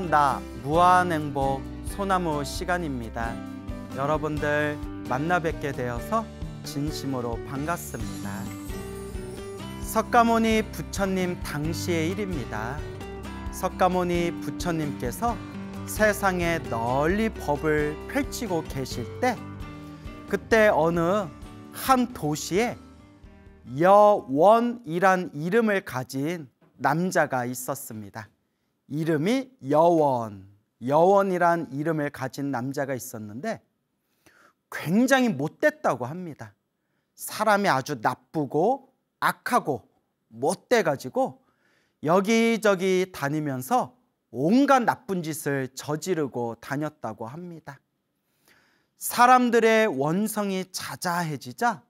나 무한행복 소나무 시간입니다. 여러분들 만나 뵙게 되어서 진심으로 반갑습니다. 석가모니 부처님 당시의 일입니다. 석가모니 부처님께서 세상에 널리 법을 펼치고 계실 때, 그때 어느 한 도시에 여원이란 이름을 가진 남자가 있었습니다. 이름이 여원이란 이름을 가진 남자가 있었는데 굉장히 못됐다고 합니다. 사람이 아주 나쁘고 악하고 못돼가지고 여기저기 다니면서 온갖 나쁜 짓을 저지르고 다녔다고 합니다. 사람들의 원성이 자자해지자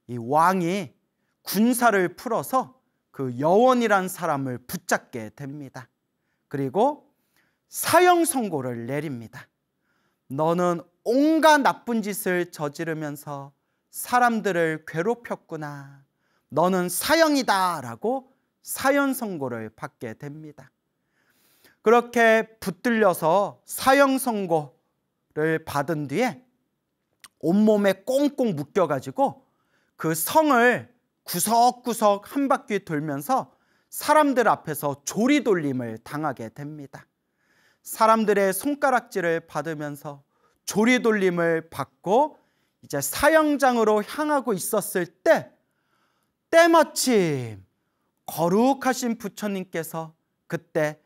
이 왕이 군사를 풀어서 그 여원이란 사람을 붙잡게 됩니다. 그리고 사형 선고를 내립니다. 너는 온갖 나쁜 짓을 저지르면서 사람들을 괴롭혔구나. 너는 사형이다 라고 사형 선고를 받게 됩니다. 그렇게 붙들려서 사형 선고를 받은 뒤에 온몸에 꽁꽁 묶여가지고 그 성을 구석구석 한 바퀴 돌면서 사람들 앞에서 조리돌림을 당하게 됩니다. 사람들의 손가락질을 받으면서 조리돌림을 받고 이제 사형장으로 향하고 있었을 때, 때마침 거룩하신 부처님께서 그때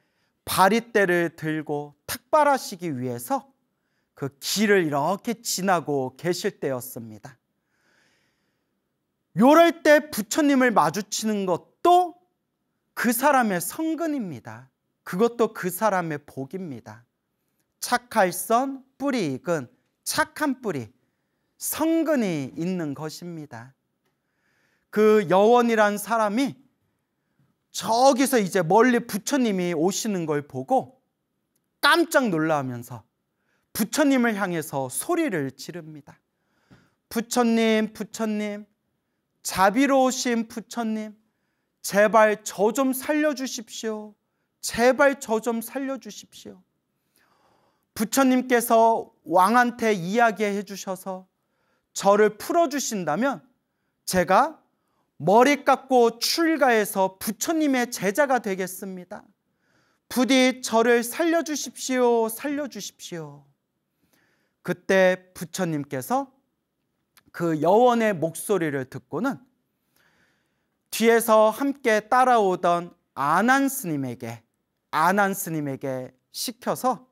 바리떼를 들고 탁발하시기 위해서 그 길을 이렇게 지나고 계실 때였습니다. 요럴 때 부처님을 마주치는 것도 그 사람의 성근입니다. 그것도 그 사람의 복입니다. 착할선 뿌리 익은 착한 뿌리, 성근이 있는 것입니다. 그 여원이란 사람이 저기서 이제 멀리 부처님이 오시는 걸 보고 깜짝 놀라면서 부처님을 향해서 소리를 지릅니다. 부처님, 부처님, 자비로우신 부처님, 제발 저 좀 살려주십시오. 제발 저 좀 살려주십시오. 부처님께서 왕한테 이야기해 주셔서 저를 풀어주신다면 제가 머리 깎고 출가해서 부처님의 제자가 되겠습니다. 부디 저를 살려주십시오. 살려주십시오. 그때 부처님께서 그 여원의 목소리를 듣고는 뒤에서 함께 따라오던 아난 스님에게 시켜서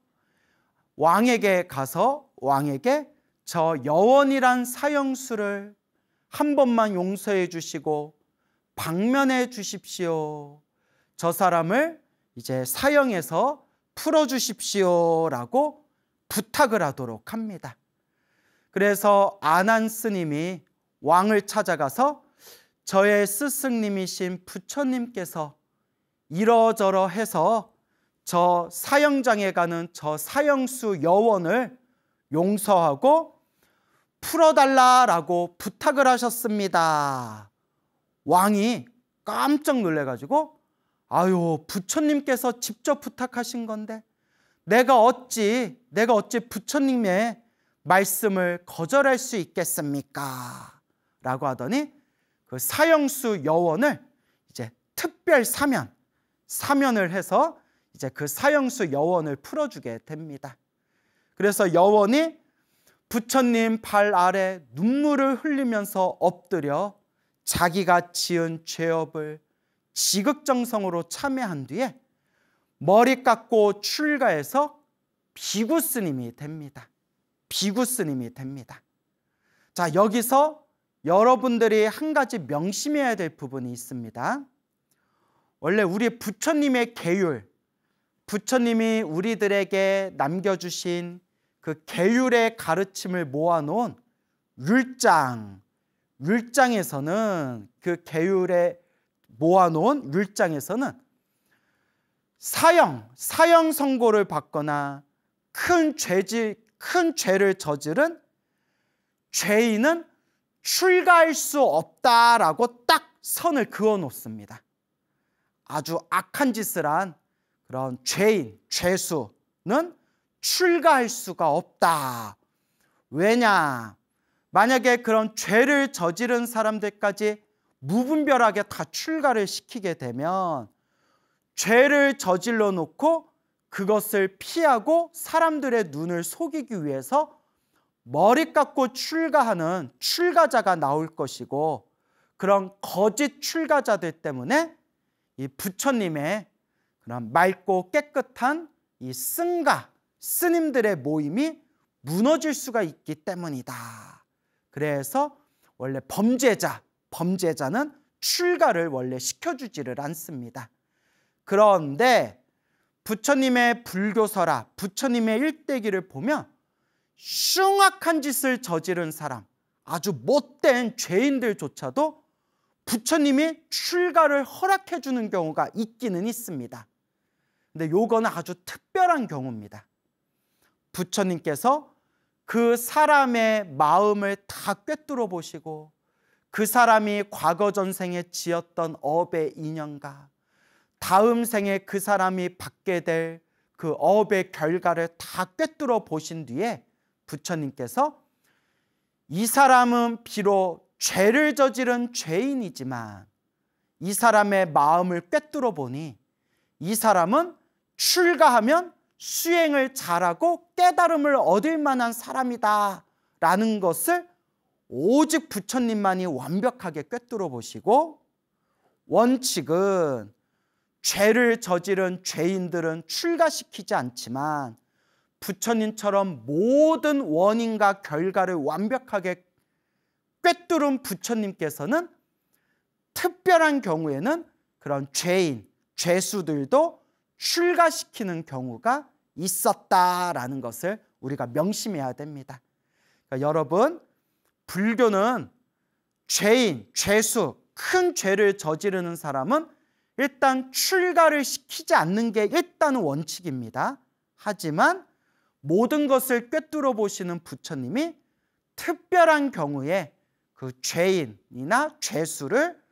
왕에게 가서 왕에게 저 여원이란 사형수를 한 번만 용서해 주시고 방면해 주십시오. 저 사람을 이제 사형에서 풀어 주십시오라고 부탁을 하도록 합니다. 그래서 아난 스님이 왕을 찾아가서 저의 스승님이신 부처님께서 이러저러 해서 저 사형장에 가는 저 사형수 여원을 용서하고 풀어달라라고 부탁을 하셨습니다. 왕이 깜짝 놀래가지고 아유, 부처님께서 직접 부탁하신 건데 내가 어찌 부처님의 말씀을 거절할 수 있겠습니까? 라고 하더니 그 사형수 여원을 이제 특별 사면을 해서 이제 그 사형수 여원을 풀어주게 됩니다. 그래서 여원이 부처님 발 아래 눈물을 흘리면서 엎드려 자기가 지은 죄업을 지극정성으로 참회한 뒤에 머리 깎고 출가해서 비구 스님이 됩니다. 비구 스님이 됩니다. 자, 여기서 여러분들이 한 가지 명심해야 될 부분이 있습니다. 원래 우리 부처님의 계율, 부처님이 우리들에게 남겨주신 그 계율의 가르침을 모아놓은 율장에서는 그 계율에 모아놓은 율장에서는 사형 선고를 받거나 큰 죄를 저지른 죄인은 출가할 수 없다라고 딱 선을 그어 놓습니다. 아주 악한 짓을 한 그런 죄인, 죄수는 출가할 수가 없다. 왜냐? 만약에 그런 죄를 저지른 사람들까지 무분별하게 다 출가를 시키게 되면 죄를 저질러 놓고 그것을 피하고 사람들의 눈을 속이기 위해서 머리 깎고 출가하는 출가자가 나올 것이고, 그런 거짓 출가자들 때문에 이 부처님의 그런 맑고 깨끗한 이 승가, 스님들의 모임이 무너질 수가 있기 때문이다. 그래서 원래 범죄자는 출가를 원래 시켜주지를 않습니다. 그런데 부처님의 불교설화, 부처님의 일대기를 보면 흉악한 짓을 저지른 사람, 아주 못된 죄인들조차도 부처님이 출가를 허락해 주는 경우가 있기는 있습니다. 근데 요거는 아주 특별한 경우입니다. 부처님께서 그 사람의 마음을 다 꿰뚫어 보시고 그 사람이 과거 전생에 지었던 업의 인연과 다음 생에 그 사람이 받게 될 그 업의 결과를 다 꿰뚫어 보신 뒤에 부처님께서 이 사람은 비록 죄를 저지른 죄인이지만 이 사람의 마음을 꿰뚫어 보니 이 사람은 출가하면 수행을 잘하고 깨달음을 얻을 만한 사람이다 라는 것을 오직 부처님만이 완벽하게 꿰뚫어 보시고, 원칙은 죄를 저지른 죄인들은 출가시키지 않지만 부처님처럼 모든 원인과 결과를 완벽하게 꿰뚫은 부처님께서는 특별한 경우에는 그런 죄인, 죄수들도 출가시키는 경우가 있었다라는 것을 우리가 명심해야 됩니다. 그러니까 여러분, 불교는 죄인, 죄수, 큰 죄를 저지르는 사람은 일단 출가를 시키지 않는 게 일단 원칙입니다. 하지만 모든 것을 꿰뚫어 보시는 부처님이 특별한 경우에 그 죄인이나 죄수를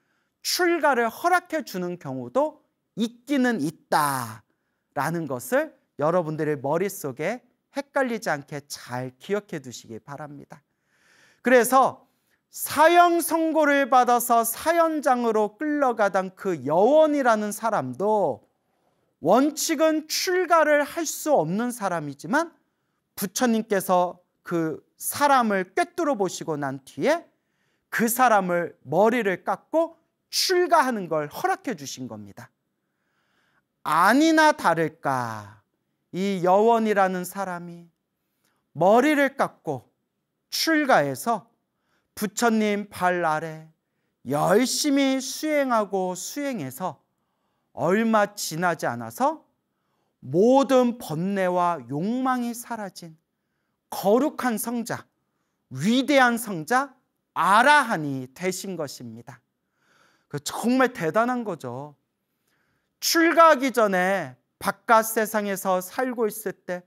출가를 허락해 주는 경우도 있기는 있다라는 것을 여러분들의 머릿속에 헷갈리지 않게 잘 기억해 두시기 바랍니다. 그래서 사형 선고를 받아서 사형장으로 끌려가던 그 여원이라는 사람도 원칙은 출가를 할 수 없는 사람이지만 부처님께서 그 사람을 꿰뚫어 보시고 난 뒤에 그 사람을 머리를 깎고 출가하는 걸 허락해 주신 겁니다. 아니나 다를까 이 여원이라는 사람이 머리를 깎고 출가해서 부처님 발 아래 열심히 수행해서 얼마 지나지 않아서 모든 번뇌와 욕망이 사라진 거룩한 성자, 위대한 성자 아라한이 되신 것입니다. 정말 대단한 거죠. 출가하기 전에 바깥 세상에서 살고 있을 때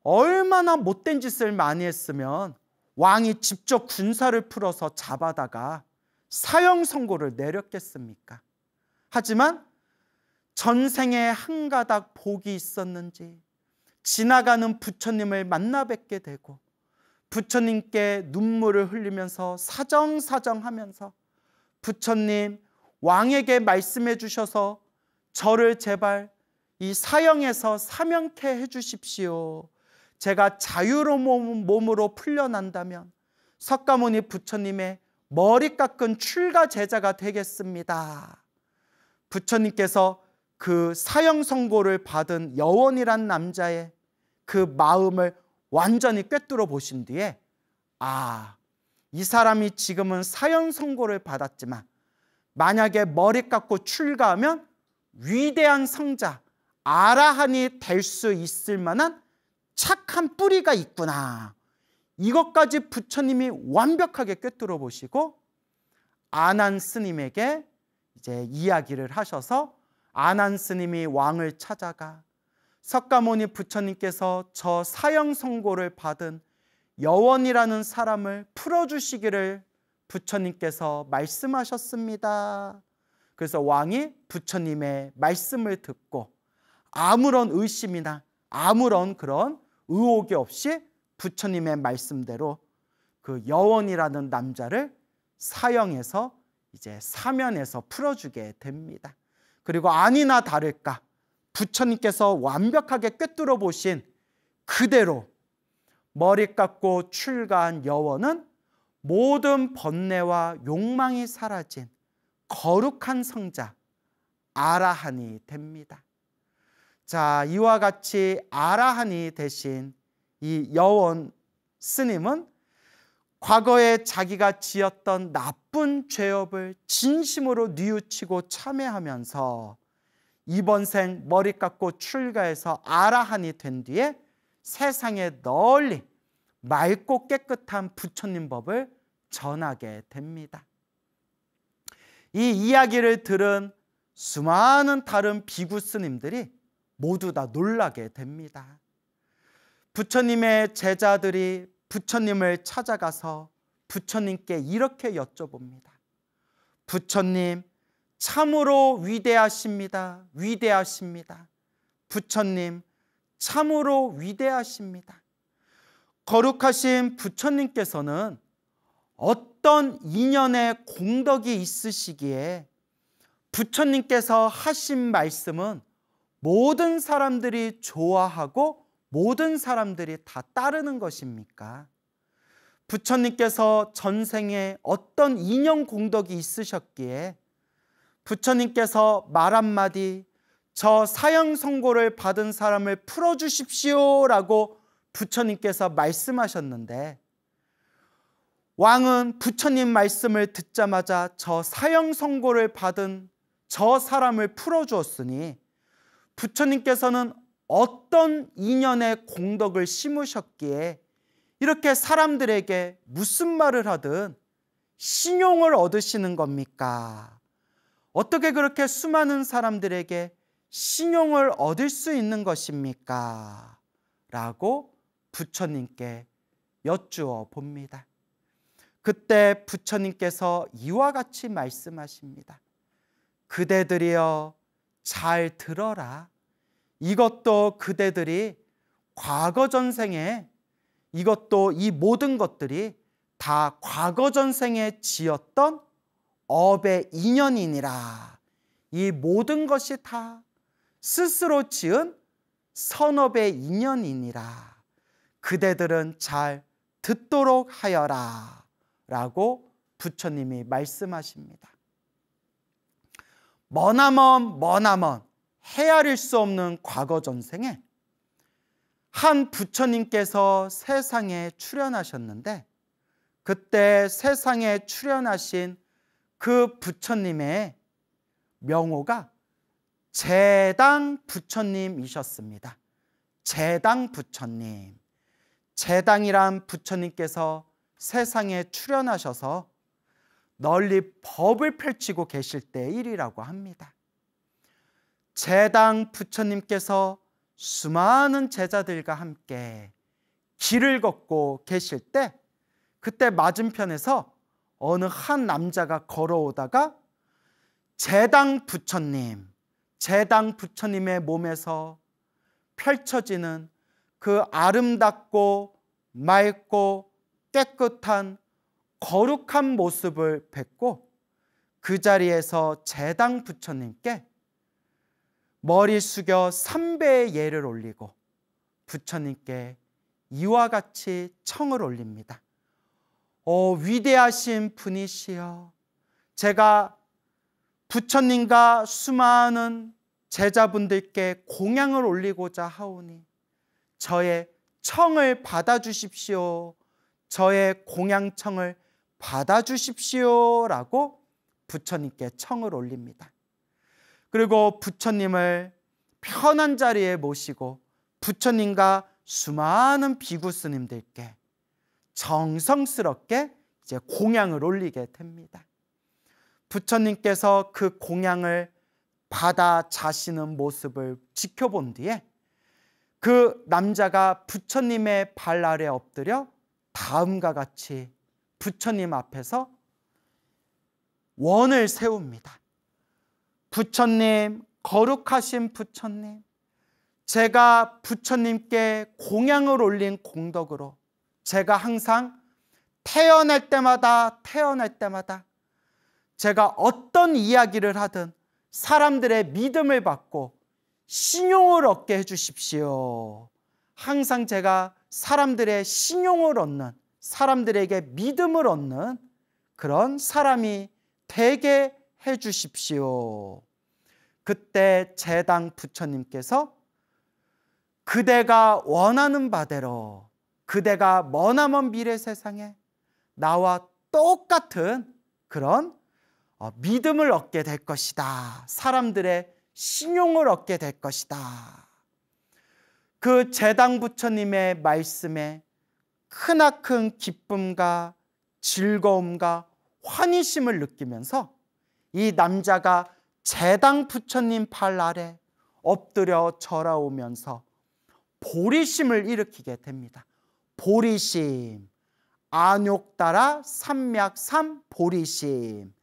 얼마나 못된 짓을 많이 했으면 왕이 직접 군사를 풀어서 잡아다가 사형 선고를 내렸겠습니까? 하지만 전생에 한 가닥 복이 있었는지 지나가는 부처님을 만나 뵙게 되고 부처님께 눈물을 흘리면서 사정사정하면서 부처님, 왕에게 말씀해 주셔서 저를 제발 이 사형에서 사면케 해 주십시오. 제가 자유로운 몸으로 풀려난다면 석가모니 부처님의 머리 깎은 출가 제자가 되겠습니다. 부처님께서 그 사형 선고를 받은 여원이란 남자의 그 마음을 완전히 꿰뚫어 보신 뒤에 이 사람이 지금은 사형 선고를 받았지만 만약에 머리 깎고 출가하면 위대한 성자 아라한이 될 수 있을 만한 착한 뿌리가 있구나. 이것까지 부처님이 완벽하게 꿰뚫어 보시고 아난 스님에게 이제 이야기를 하셔서 아난 스님이 왕을 찾아가 석가모니 부처님께서 저 사형 선고를 받은 여원이라는 사람을 풀어주시기를 부처님께서 말씀하셨습니다. 그래서 왕이 부처님의 말씀을 듣고 아무런 의심이나 아무런 그런 의혹이 없이 부처님의 말씀대로 그 여원이라는 남자를 사형에서 이제 사면에서 풀어주게 됩니다. 그리고 아니나 다를까 부처님께서 완벽하게 꿰뚫어 보신 그대로 머리 깎고 출가한 여원은 모든 번뇌와 욕망이 사라진 거룩한 성자 아라한이 됩니다. 자, 이와 같이 아라한이 되신 이 여원 스님은 과거에 자기가 지었던 나쁜 죄업을 진심으로 뉘우치고 참회하면서 이번 생 머리 깎고 출가해서 아라한이 된 뒤에 세상에 널리 맑고 깨끗한 부처님 법을 전하게 됩니다. 이 이야기를 들은 수많은 다른 비구 스님들이 모두 다 놀라게 됩니다. 부처님의 제자들이 부처님을 찾아가서 부처님께 이렇게 여쭤봅니다. 부처님, 참으로 위대하십니다. 위대하십니다. 부처님, 참으로 위대하십니다. 거룩하신 부처님께서는 어떤 인연의 공덕이 있으시기에 부처님께서 하신 말씀은 모든 사람들이 좋아하고 모든 사람들이 다 따르는 것입니까? 부처님께서 전생에 어떤 인연 공덕이 있으셨기에 부처님께서 말 한마디 저 사형 선고를 받은 사람을 풀어주십시오라고 부처님께서 말씀하셨는데 왕은 부처님 말씀을 듣자마자 저 사형 선고를 받은 저 사람을 풀어주었으니 부처님께서는 어떤 인연의 공덕을 심으셨기에 이렇게 사람들에게 무슨 말을 하든 신용을 얻으시는 겁니까? 어떻게 그렇게 수많은 사람들에게 신용을 얻을 수 있는 것입니까? 라고 부처님께 여쭈어 봅니다. 그때 부처님께서 이와 같이 말씀하십니다. 그대들이여 잘 들어라. 이것도 그대들이 과거 전생에 이것도 이 모든 것들이 다 과거 전생에 지었던 업의 인연이니라. 이 모든 것이 다 스스로 지은 선업의 인연이니라. 그대들은 잘 듣도록 하여라. 라고 부처님이 말씀하십니다. 머나먼 헤아릴 수 없는 과거 전생에 한 부처님께서 세상에 출현하셨는데 그때 세상에 출현하신 그 부처님의 명호가 제당 부처님이셨습니다. 제당 부처님. 제당이란 부처님께서 세상에 출현하셔서 널리 법을 펼치고 계실 때의 일이라고 합니다. 제당 부처님께서 수많은 제자들과 함께 길을 걷고 계실 때 그때 맞은편에서 어느 한 남자가 걸어오다가 제당 부처님의 몸에서 펼쳐지는 그 아름답고 맑고 깨끗한 거룩한 모습을 뵙고 그 자리에서 제당 부처님께 머리 숙여 3배의 예를 올리고 부처님께 이와 같이 청을 올립니다. 위대하신 분이시여, 제가 부처님과 수많은 제자분들께 공양을 올리고자 하오니 저의 청을 받아주십시오. 저의 공양청을 받아주십시오라고 부처님께 청을 올립니다. 그리고 부처님을 편한 자리에 모시고 부처님과 수많은 비구 스님들께 정성스럽게 이제 공양을 올리게 됩니다. 부처님께서 그 공양을 받아 자시는 모습을 지켜본 뒤에 그 남자가 부처님의 발 아래 엎드려 다음과 같이 부처님 앞에서 원을 세웁니다. 부처님, 거룩하신 부처님, 제가 부처님께 공양을 올린 공덕으로 제가 항상 태어날 때마다 제가 어떤 이야기를 하든 사람들의 믿음을 받고 신용을 얻게 해주십시오. 항상 제가 사람들의 신용을 얻는, 사람들에게 믿음을 얻는 그런 사람이 되게 해주십시오. 그때 제당 부처님께서 그대가 원하는 바대로, 그대가 머나먼 미래 세상에 나와 똑같은 그런 믿음을 얻게 될 것이다. 사람들의 신용을 얻게 될 것이다. 그 제당 부처님의 말씀에 크나큰 기쁨과 즐거움과 환희심을 느끼면서 이 남자가 제당 부처님 발 아래 엎드려 절하오면서 보리심을 일으키게 됩니다. 보리심, 안욕따라 삼맥삼 보리심.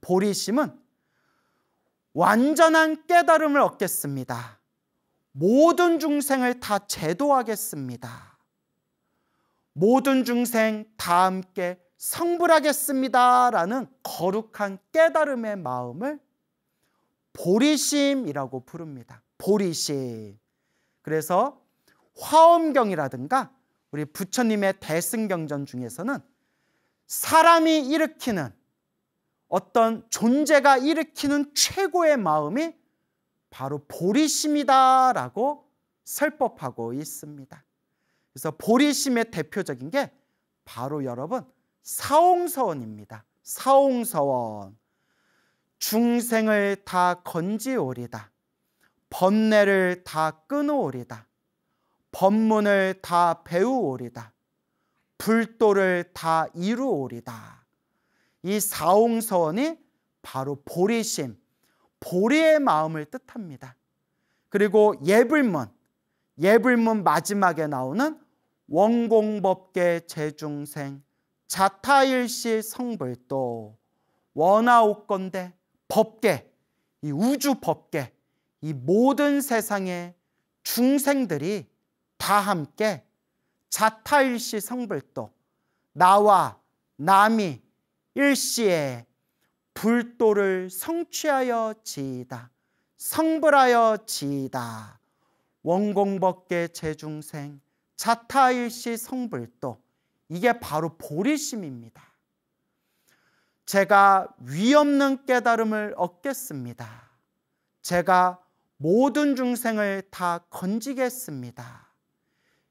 보리심은 완전한 깨달음을 얻겠습니다. 모든 중생을 다 제도하겠습니다. 모든 중생 다 함께 성불하겠습니다 라는 거룩한 깨달음의 마음을 보리심이라고 부릅니다. 보리심. 그래서 화엄경이라든가 우리 부처님의 대승경전 중에서는 사람이 일으키는 어떤 존재가 일으키는 최고의 마음이 바로 보리심이다라고 설법하고 있습니다. 그래서 보리심의 대표적인 게 바로 여러분 사옹서원입니다. 사옹서원. 중생을 다 건지오리다. 번뇌를 다 끊어오리다. 법문을 다 배우오리다. 불도를 다 이루오리다. 이 사옹서원이 바로 보리심, 보리의 마음을 뜻합니다. 그리고 예불문, 예불문 마지막에 나오는 원공법계 제중생 자타일시 성불도 원하옵건대 법계, 이 우주 법계, 이 모든 세상의 중생들이 다 함께 자타일시 성불도 나와 남이 일시에 불도를 성취하여 지이다. 성불하여 지이다. 원공법계 제중생 자타일시 성불도. 이게 바로 보리심입니다. 제가 위없는 깨달음을 얻겠습니다. 제가 모든 중생을 다 건지겠습니다.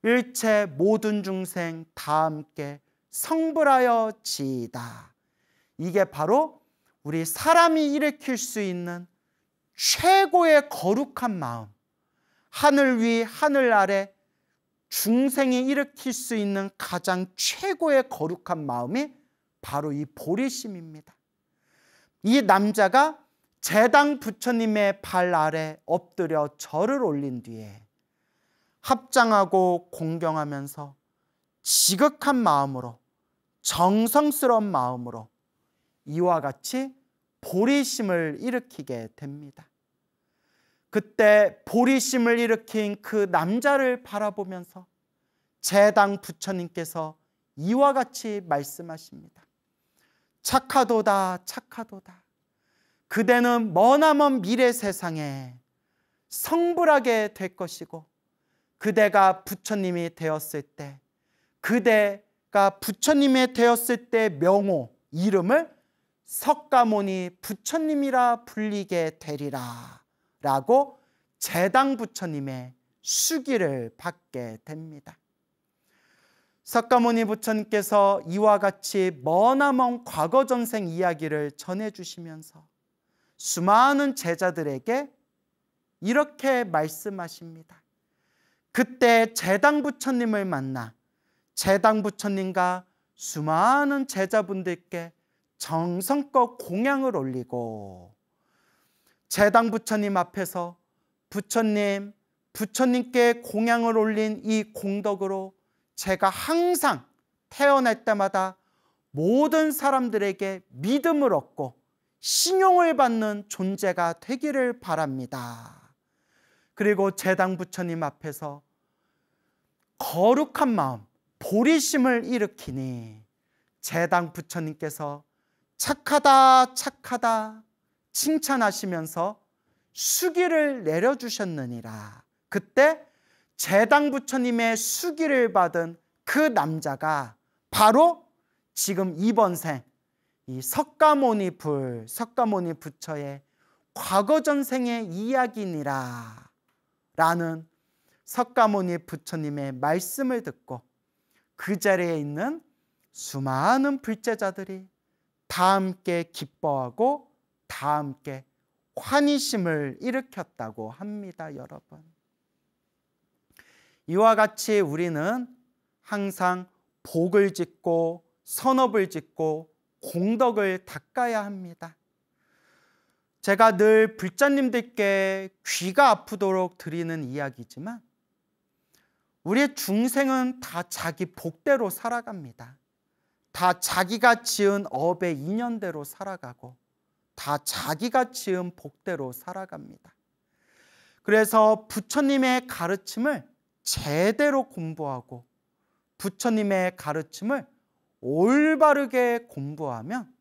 일체 모든 중생 다 함께 성불하여 지이다. 이게 바로 우리 사람이 일으킬 수 있는 최고의 거룩한 마음, 하늘 위 하늘 아래 중생이 일으킬 수 있는 가장 최고의 거룩한 마음이 바로 이 보리심입니다. 이 남자가 제당 부처님의 발 아래 엎드려 절을 올린 뒤에 합장하고 공경하면서 지극한 마음으로, 정성스러운 마음으로 이와 같이 보리심을 일으키게 됩니다. 그때 보리심을 일으킨 그 남자를 바라보면서 제당 부처님께서 이와 같이 말씀하십니다. 착하도다, 착하도다. 그대는 머나먼 미래 세상에 성불하게 될 것이고, 그대가 부처님이 되었을 때, 그대가 부처님이 되었을 때 명호, 이름을 석가모니 부처님이라 불리게 되리라 라고 제당 부처님의 수기를 받게 됩니다. 석가모니 부처님께서 이와 같이 머나먼 과거 전생 이야기를 전해주시면서 수많은 제자들에게 이렇게 말씀하십니다. 그때 제당 부처님을 만나 제당 부처님과 수많은 제자분들께 정성껏 공양을 올리고 제당 부처님 앞에서 부처님께 공양을 올린 이 공덕으로 제가 항상 태어날 때마다 모든 사람들에게 믿음을 얻고 신용을 받는 존재가 되기를 바랍니다. 그리고 제당 부처님 앞에서 거룩한 마음, 보리심을 일으키니 제당 부처님께서 착하다 착하다 칭찬하시면서 수기를 내려주셨느니라. 그때 제당 부처님의 수기를 받은 그 남자가 바로 지금 이번 생 이 석가모니 부처의 과거 전생의 이야기니라 라는 석가모니 부처님의 말씀을 듣고 그 자리에 있는 수많은 불제자들이 다 함께 기뻐하고 다 함께 환희심을 일으켰다고 합니다. 여러분, 이와 같이 우리는 항상 복을 짓고 선업을 짓고 공덕을 닦아야 합니다. 제가 늘 불자님들께 귀가 아프도록 드리는 이야기지만 우리의 중생은 다 자기 복대로 살아갑니다. 다 자기가 지은 업의 인연대로 살아가고 다 자기가 지은 복대로 살아갑니다. 그래서 부처님의 가르침을 제대로 공부하고 부처님의 가르침을 올바르게 공부하면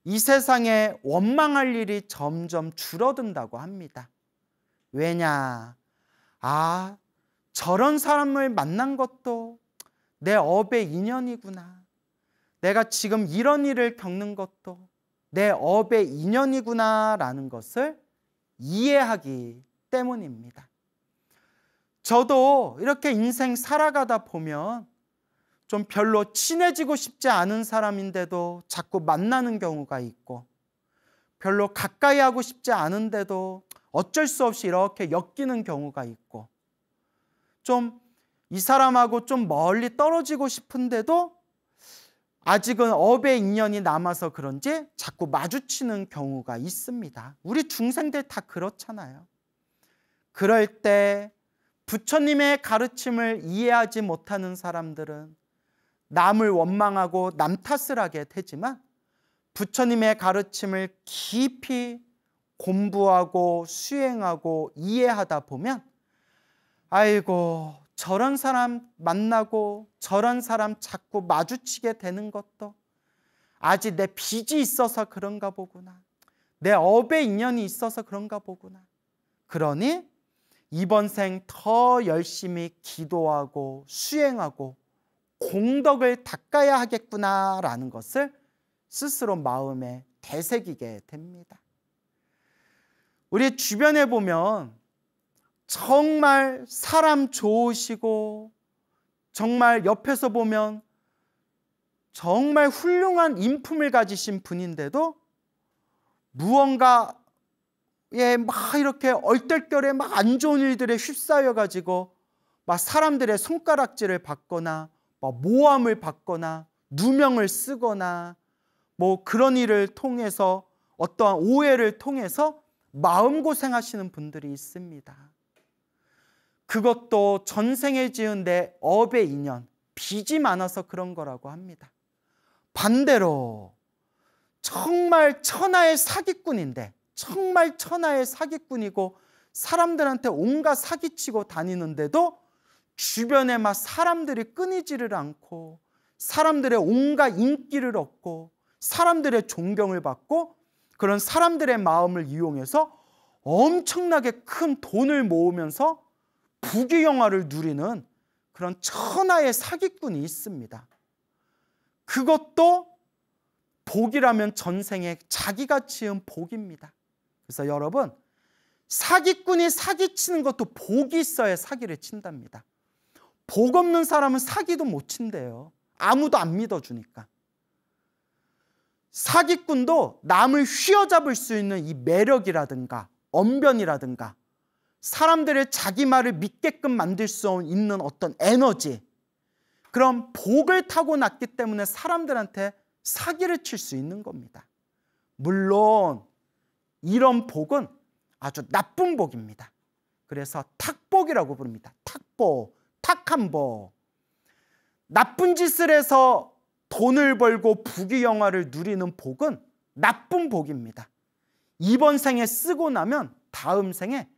이 세상에 원망할 일이 점점 줄어든다고 합니다. 왜냐? 저런 사람을 만난 것도 내 업의 인연이구나. 내가 지금 이런 일을 겪는 것도 내 업의 인연이구나 라는 것을 이해하기 때문입니다. 저도 이렇게 인생 살아가다 보면 좀 별로 친해지고 싶지 않은 사람인데도 자꾸 만나는 경우가 있고, 별로 가까이 하고 싶지 않은데도 어쩔 수 없이 이렇게 엮이는 경우가 있고, 좀 이 사람하고 좀 멀리 떨어지고 싶은데도 아직은 업의 인연이 남아서 그런지 자꾸 마주치는 경우가 있습니다. 우리 중생들 다 그렇잖아요. 그럴 때 부처님의 가르침을 이해하지 못하는 사람들은 남을 원망하고 남 탓을 하게 되지만, 부처님의 가르침을 깊이 공부하고 수행하고 이해하다 보면 아이고, 저런 사람 만나고 저런 사람 자꾸 마주치게 되는 것도 아직 내 빚이 있어서 그런가 보구나, 내 업의 인연이 있어서 그런가 보구나. 그러니 이번 생 더 열심히 기도하고 수행하고 공덕을 닦아야 하겠구나라는 것을 스스로 마음에 되새기게 됩니다. 우리 주변에 보면 정말 사람 좋으시고 정말 옆에서 보면 정말 훌륭한 인품을 가지신 분인데도 무언가에 막 이렇게 얼떨결에 막 안 좋은 일들에 휩싸여 가지고 막 사람들의 손가락질을 받거나 막 모함을 받거나 누명을 쓰거나 뭐 그런 일을 통해서 어떠한 오해를 통해서 마음고생하시는 분들이 있습니다. 그것도 전생에 지은 내 업의 인연, 빚이 많아서 그런 거라고 합니다. 반대로 정말 천하의 사기꾼인데, 정말 천하의 사기꾼이고 사람들한테 온갖 사기치고 다니는데도 주변에 막 사람들이 끊이지를 않고 사람들의 온갖 인기를 얻고 사람들의 존경을 받고 그런 사람들의 마음을 이용해서 엄청나게 큰 돈을 모으면서 부귀영화를 누리는 그런 천하의 사기꾼이 있습니다. 그것도 복이라면 전생에 자기가 지은 복입니다. 그래서 여러분, 사기꾼이 사기치는 것도 복이 있어야 사기를 친답니다. 복 없는 사람은 사기도 못 친대요. 아무도 안 믿어주니까. 사기꾼도 남을 휘어잡을 수 있는 이 매력이라든가 언변이라든가 사람들의 자기 말을 믿게끔 만들 수 있는 어떤 에너지, 그런 복을 타고났기 때문에 사람들한테 사기를 칠 수 있는 겁니다. 물론 이런 복은 아주 나쁜 복입니다. 그래서 탁복이라고 부릅니다. 탁복, 탁한 복. 나쁜 짓을 해서 돈을 벌고 부귀영화를 누리는 복은 나쁜 복입니다. 이번 생에 쓰고 나면 다음 생에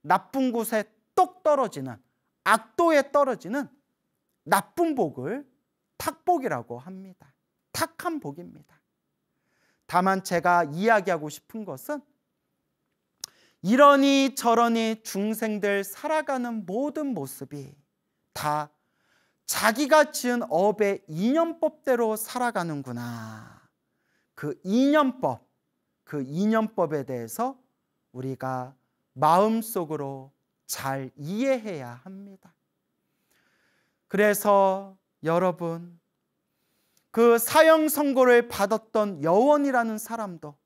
나쁜 곳에 똑 떨어지는, 악도에 떨어지는 나쁜 복을 탁복이라고 합니다. 탁한 복입니다. 다만 제가 이야기하고 싶은 것은 이러니 저러니 중생들 살아가는 모든 모습이 다 자기가 지은 업의 인연법대로 살아가는구나. 그 인연법에 대해서 우리가 마음속으로 잘 이해해야 합니다. 그래서 여러분, 그 사형 선고를 받았던 여원이라는 사람도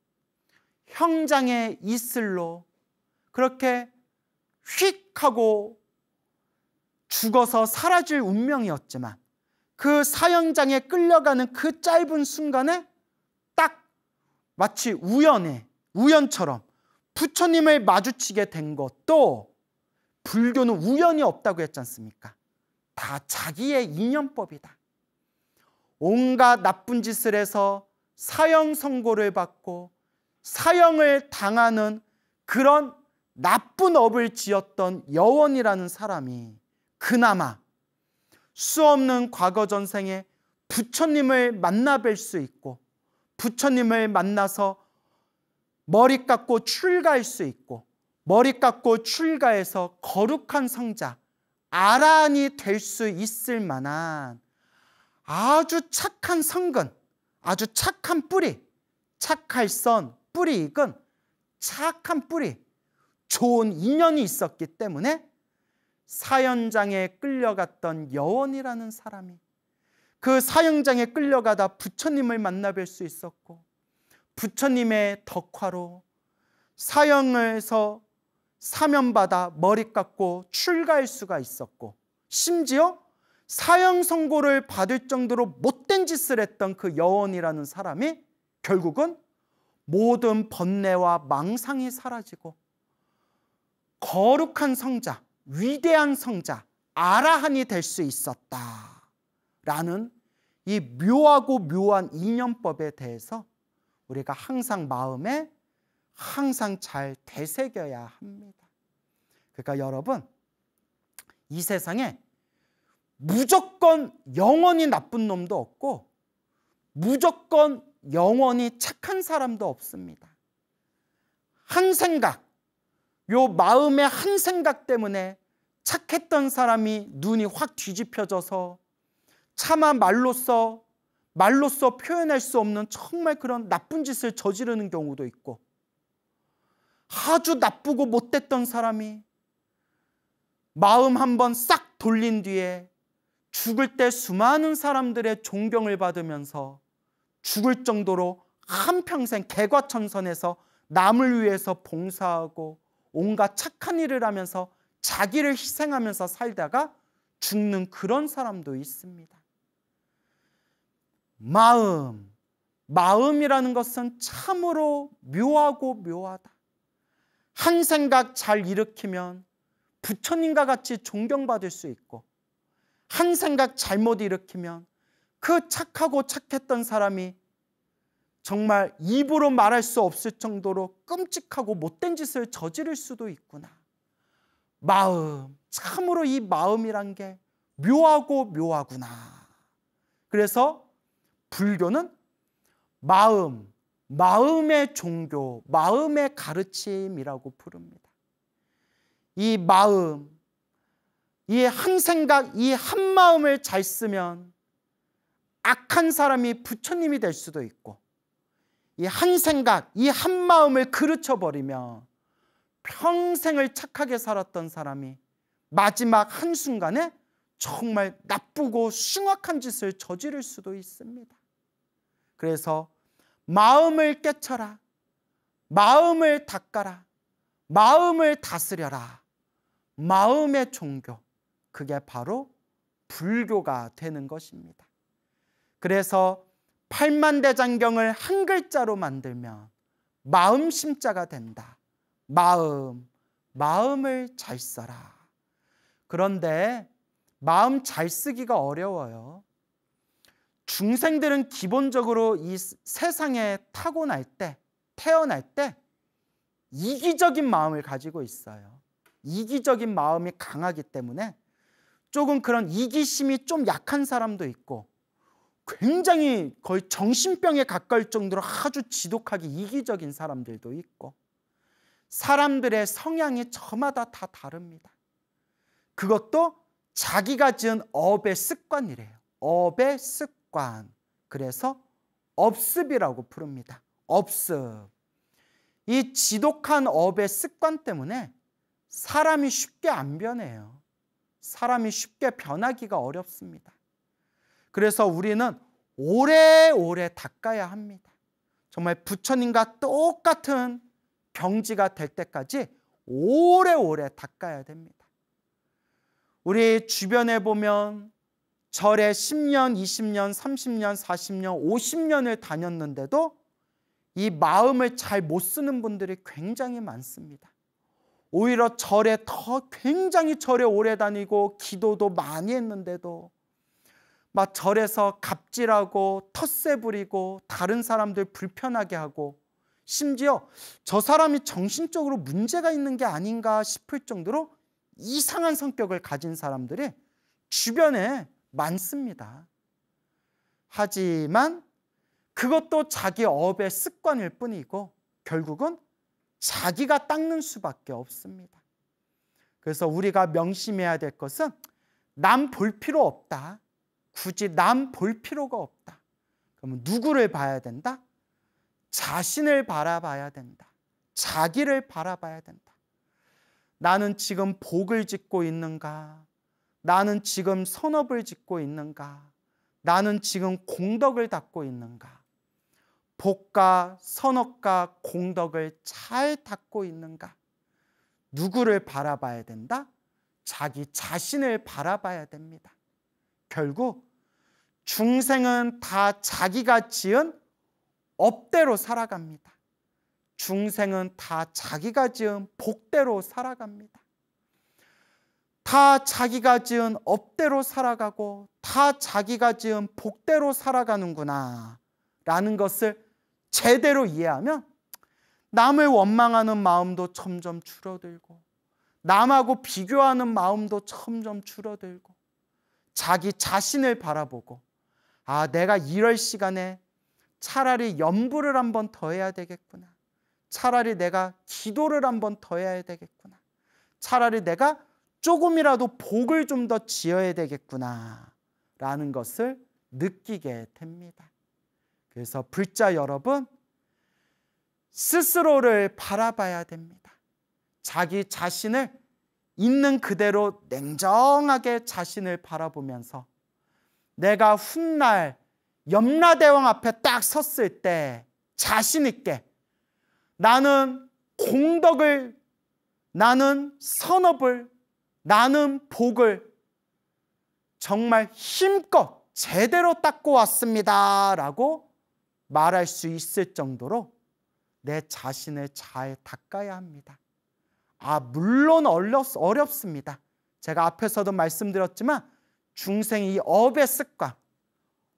형장의 이슬로 그렇게 휙 하고 죽어서 사라질 운명이었지만 그 사형장에 끌려가는 그 짧은 순간에 딱 마치 우연처럼 부처님을 마주치게 된 것도 불교는 우연이 없다고 했지 않습니까? 다 자기의 인연법이다. 온갖 나쁜 짓을 해서 사형 선고를 받고 사형을 당하는 그런 나쁜 업을 지었던 여원이라는 사람이 그나마 수없는 과거 전생에 부처님을 만나 뵐 수 있고 부처님을 만나서 머리 깎고 출가할 수 있고 머리 깎고 출가해서 거룩한 성자 아라한이 될 수 있을 만한 아주 착한 성근, 아주 착한 뿌리, 착할선 뿌리 익은 착한 뿌리, 좋은 인연이 있었기 때문에 사형장에 끌려갔던 여원이라는 사람이 그 사형장에 끌려가다 부처님을 만나 뵐 수 있었고 부처님의 덕화로 사형에서 사면받아 머리 깎고 출가할 수가 있었고 심지어 사형 선고를 받을 정도로 못된 짓을 했던 그 여원이라는 사람이 결국은 모든 번뇌와 망상이 사라지고 거룩한 성자, 위대한 성자, 아라한이 될 수 있었다라는 이 묘하고 묘한 인연법에 대해서 우리가 항상 마음에 항상 잘 되새겨야 합니다. 그러니까 여러분, 이 세상에 무조건 영원히 나쁜 놈도 없고 무조건 영원히 착한 사람도 없습니다. 한 생각, 요 마음의 한 생각 때문에 착했던 사람이 눈이 확 뒤집혀져서 차마 말로써 표현할 수 없는 정말 그런 나쁜 짓을 저지르는 경우도 있고 아주 나쁘고 못됐던 사람이 마음 한번 싹 돌린 뒤에 죽을 때 수많은 사람들의 존경을 받으면서 죽을 정도로 한평생 개과천선해서 남을 위해서 봉사하고 온갖 착한 일을 하면서 자기를 희생하면서 살다가 죽는 그런 사람도 있습니다. 마음이라는 것은 참으로 묘하고 묘하다. 한 생각 잘 일으키면 부처님과 같이 존경받을 수 있고 한 생각 잘못 일으키면 그 착하고 착했던 사람이 정말 입으로 말할 수 없을 정도로 끔찍하고 못된 짓을 저지를 수도 있구나. 참으로 이 마음이란 게 묘하고 묘하구나. 그래서 불교는 마음의 종교, 마음의 가르침이라고 부릅니다. 이 마음, 이 한 생각, 이 한 마음을 잘 쓰면 악한 사람이 부처님이 될 수도 있고 이 한 생각, 이 한 마음을 그르쳐버리면 평생을 착하게 살았던 사람이 마지막 한순간에 정말 나쁘고 흉악한 짓을 저지를 수도 있습니다. 그래서 마음을 깨쳐라, 마음을 닦아라, 마음을 다스려라. 마음의 종교, 그게 바로 불교가 되는 것입니다. 그래서 팔만대장경을 한 글자로 만들면 마음심자가 된다. 마음을 잘 써라. 그런데 마음 잘 쓰기가 어려워요. 중생들은 기본적으로 이 세상에 태어날 때 이기적인 마음을 가지고 있어요. 이기적인 마음이 강하기 때문에 조금 그런 이기심이 좀 약한 사람도 있고, 굉장히 거의 정신병에 가까울 정도로 아주 지독하게 이기적인 사람들도 있고, 사람들의 성향이 저마다 다 다릅니다. 그것도 자기가 지은 업의 습관이래요. 업의 습관. 그래서 업습이라고 부릅니다. 업습. 이 지독한 업의 습관 때문에 사람이 쉽게 안 변해요. 사람이 쉽게 변하기가 어렵습니다. 그래서 우리는 오래오래 닦아야 합니다. 정말 부처님과 똑같은 경지가 될 때까지 오래오래 닦아야 됩니다. 우리 주변에 보면 절에 10년, 20년, 30년, 40년, 50년을 다녔는데도 이 마음을 잘 못 쓰는 분들이 굉장히 많습니다. 오히려 절에 굉장히 절에 오래 다니고 기도도 많이 했는데도 막 절에서 갑질하고 텃세 부리고 다른 사람들 불편하게 하고, 심지어 저 사람이 정신적으로 문제가 있는 게 아닌가 싶을 정도로 이상한 성격을 가진 사람들이 주변에 많습니다. 하지만 그것도 자기 업의 습관일 뿐이고 결국은 자기가 닦는 수밖에 없습니다. 그래서 우리가 명심해야 될 것은 남 볼 필요 없다. 굳이 남 볼 필요가 없다. 그러면 누구를 봐야 된다? 자신을 바라봐야 된다. 자기를 바라봐야 된다. 나는 지금 복을 짓고 있는가? 나는 지금 선업을 짓고 있는가? 나는 지금 공덕을 닦고 있는가? 복과 선업과 공덕을 잘 닦고 있는가? 누구를 바라봐야 된다? 자기 자신을 바라봐야 됩니다. 결국 중생은 다 자기가 지은 업대로 살아갑니다. 중생은 다 자기가 지은 복대로 살아갑니다. 다 자기가 지은 업대로 살아가고 다 자기가 지은 복대로 살아가는구나 라는 것을 제대로 이해하면 남을 원망하는 마음도 점점 줄어들고, 남하고 비교하는 마음도 점점 줄어들고, 자기 자신을 바라보고, 아, 내가 이럴 시간에 차라리 염불을 한번 더 해야 되겠구나. 차라리 내가 기도를 한번 더 해야 되겠구나. 차라리 내가 조금이라도 복을 좀 더 지어야 되겠구나 라는 것을 느끼게 됩니다. 그래서 불자 여러분, 스스로를 바라봐야 됩니다. 자기 자신을 있는 그대로 냉정하게 자신을 바라보면서 내가 훗날 염라대왕 앞에 딱 섰을 때 자신 있게 나는 공덕을, 나는 선업을, 나는 복을 정말 힘껏 제대로 닦고 왔습니다 라고 말할 수 있을 정도로 내 자신을 잘 닦아야 합니다. 물론 어렵습니다. 제가 앞에서도 말씀드렸지만 중생이 이 업의 습관,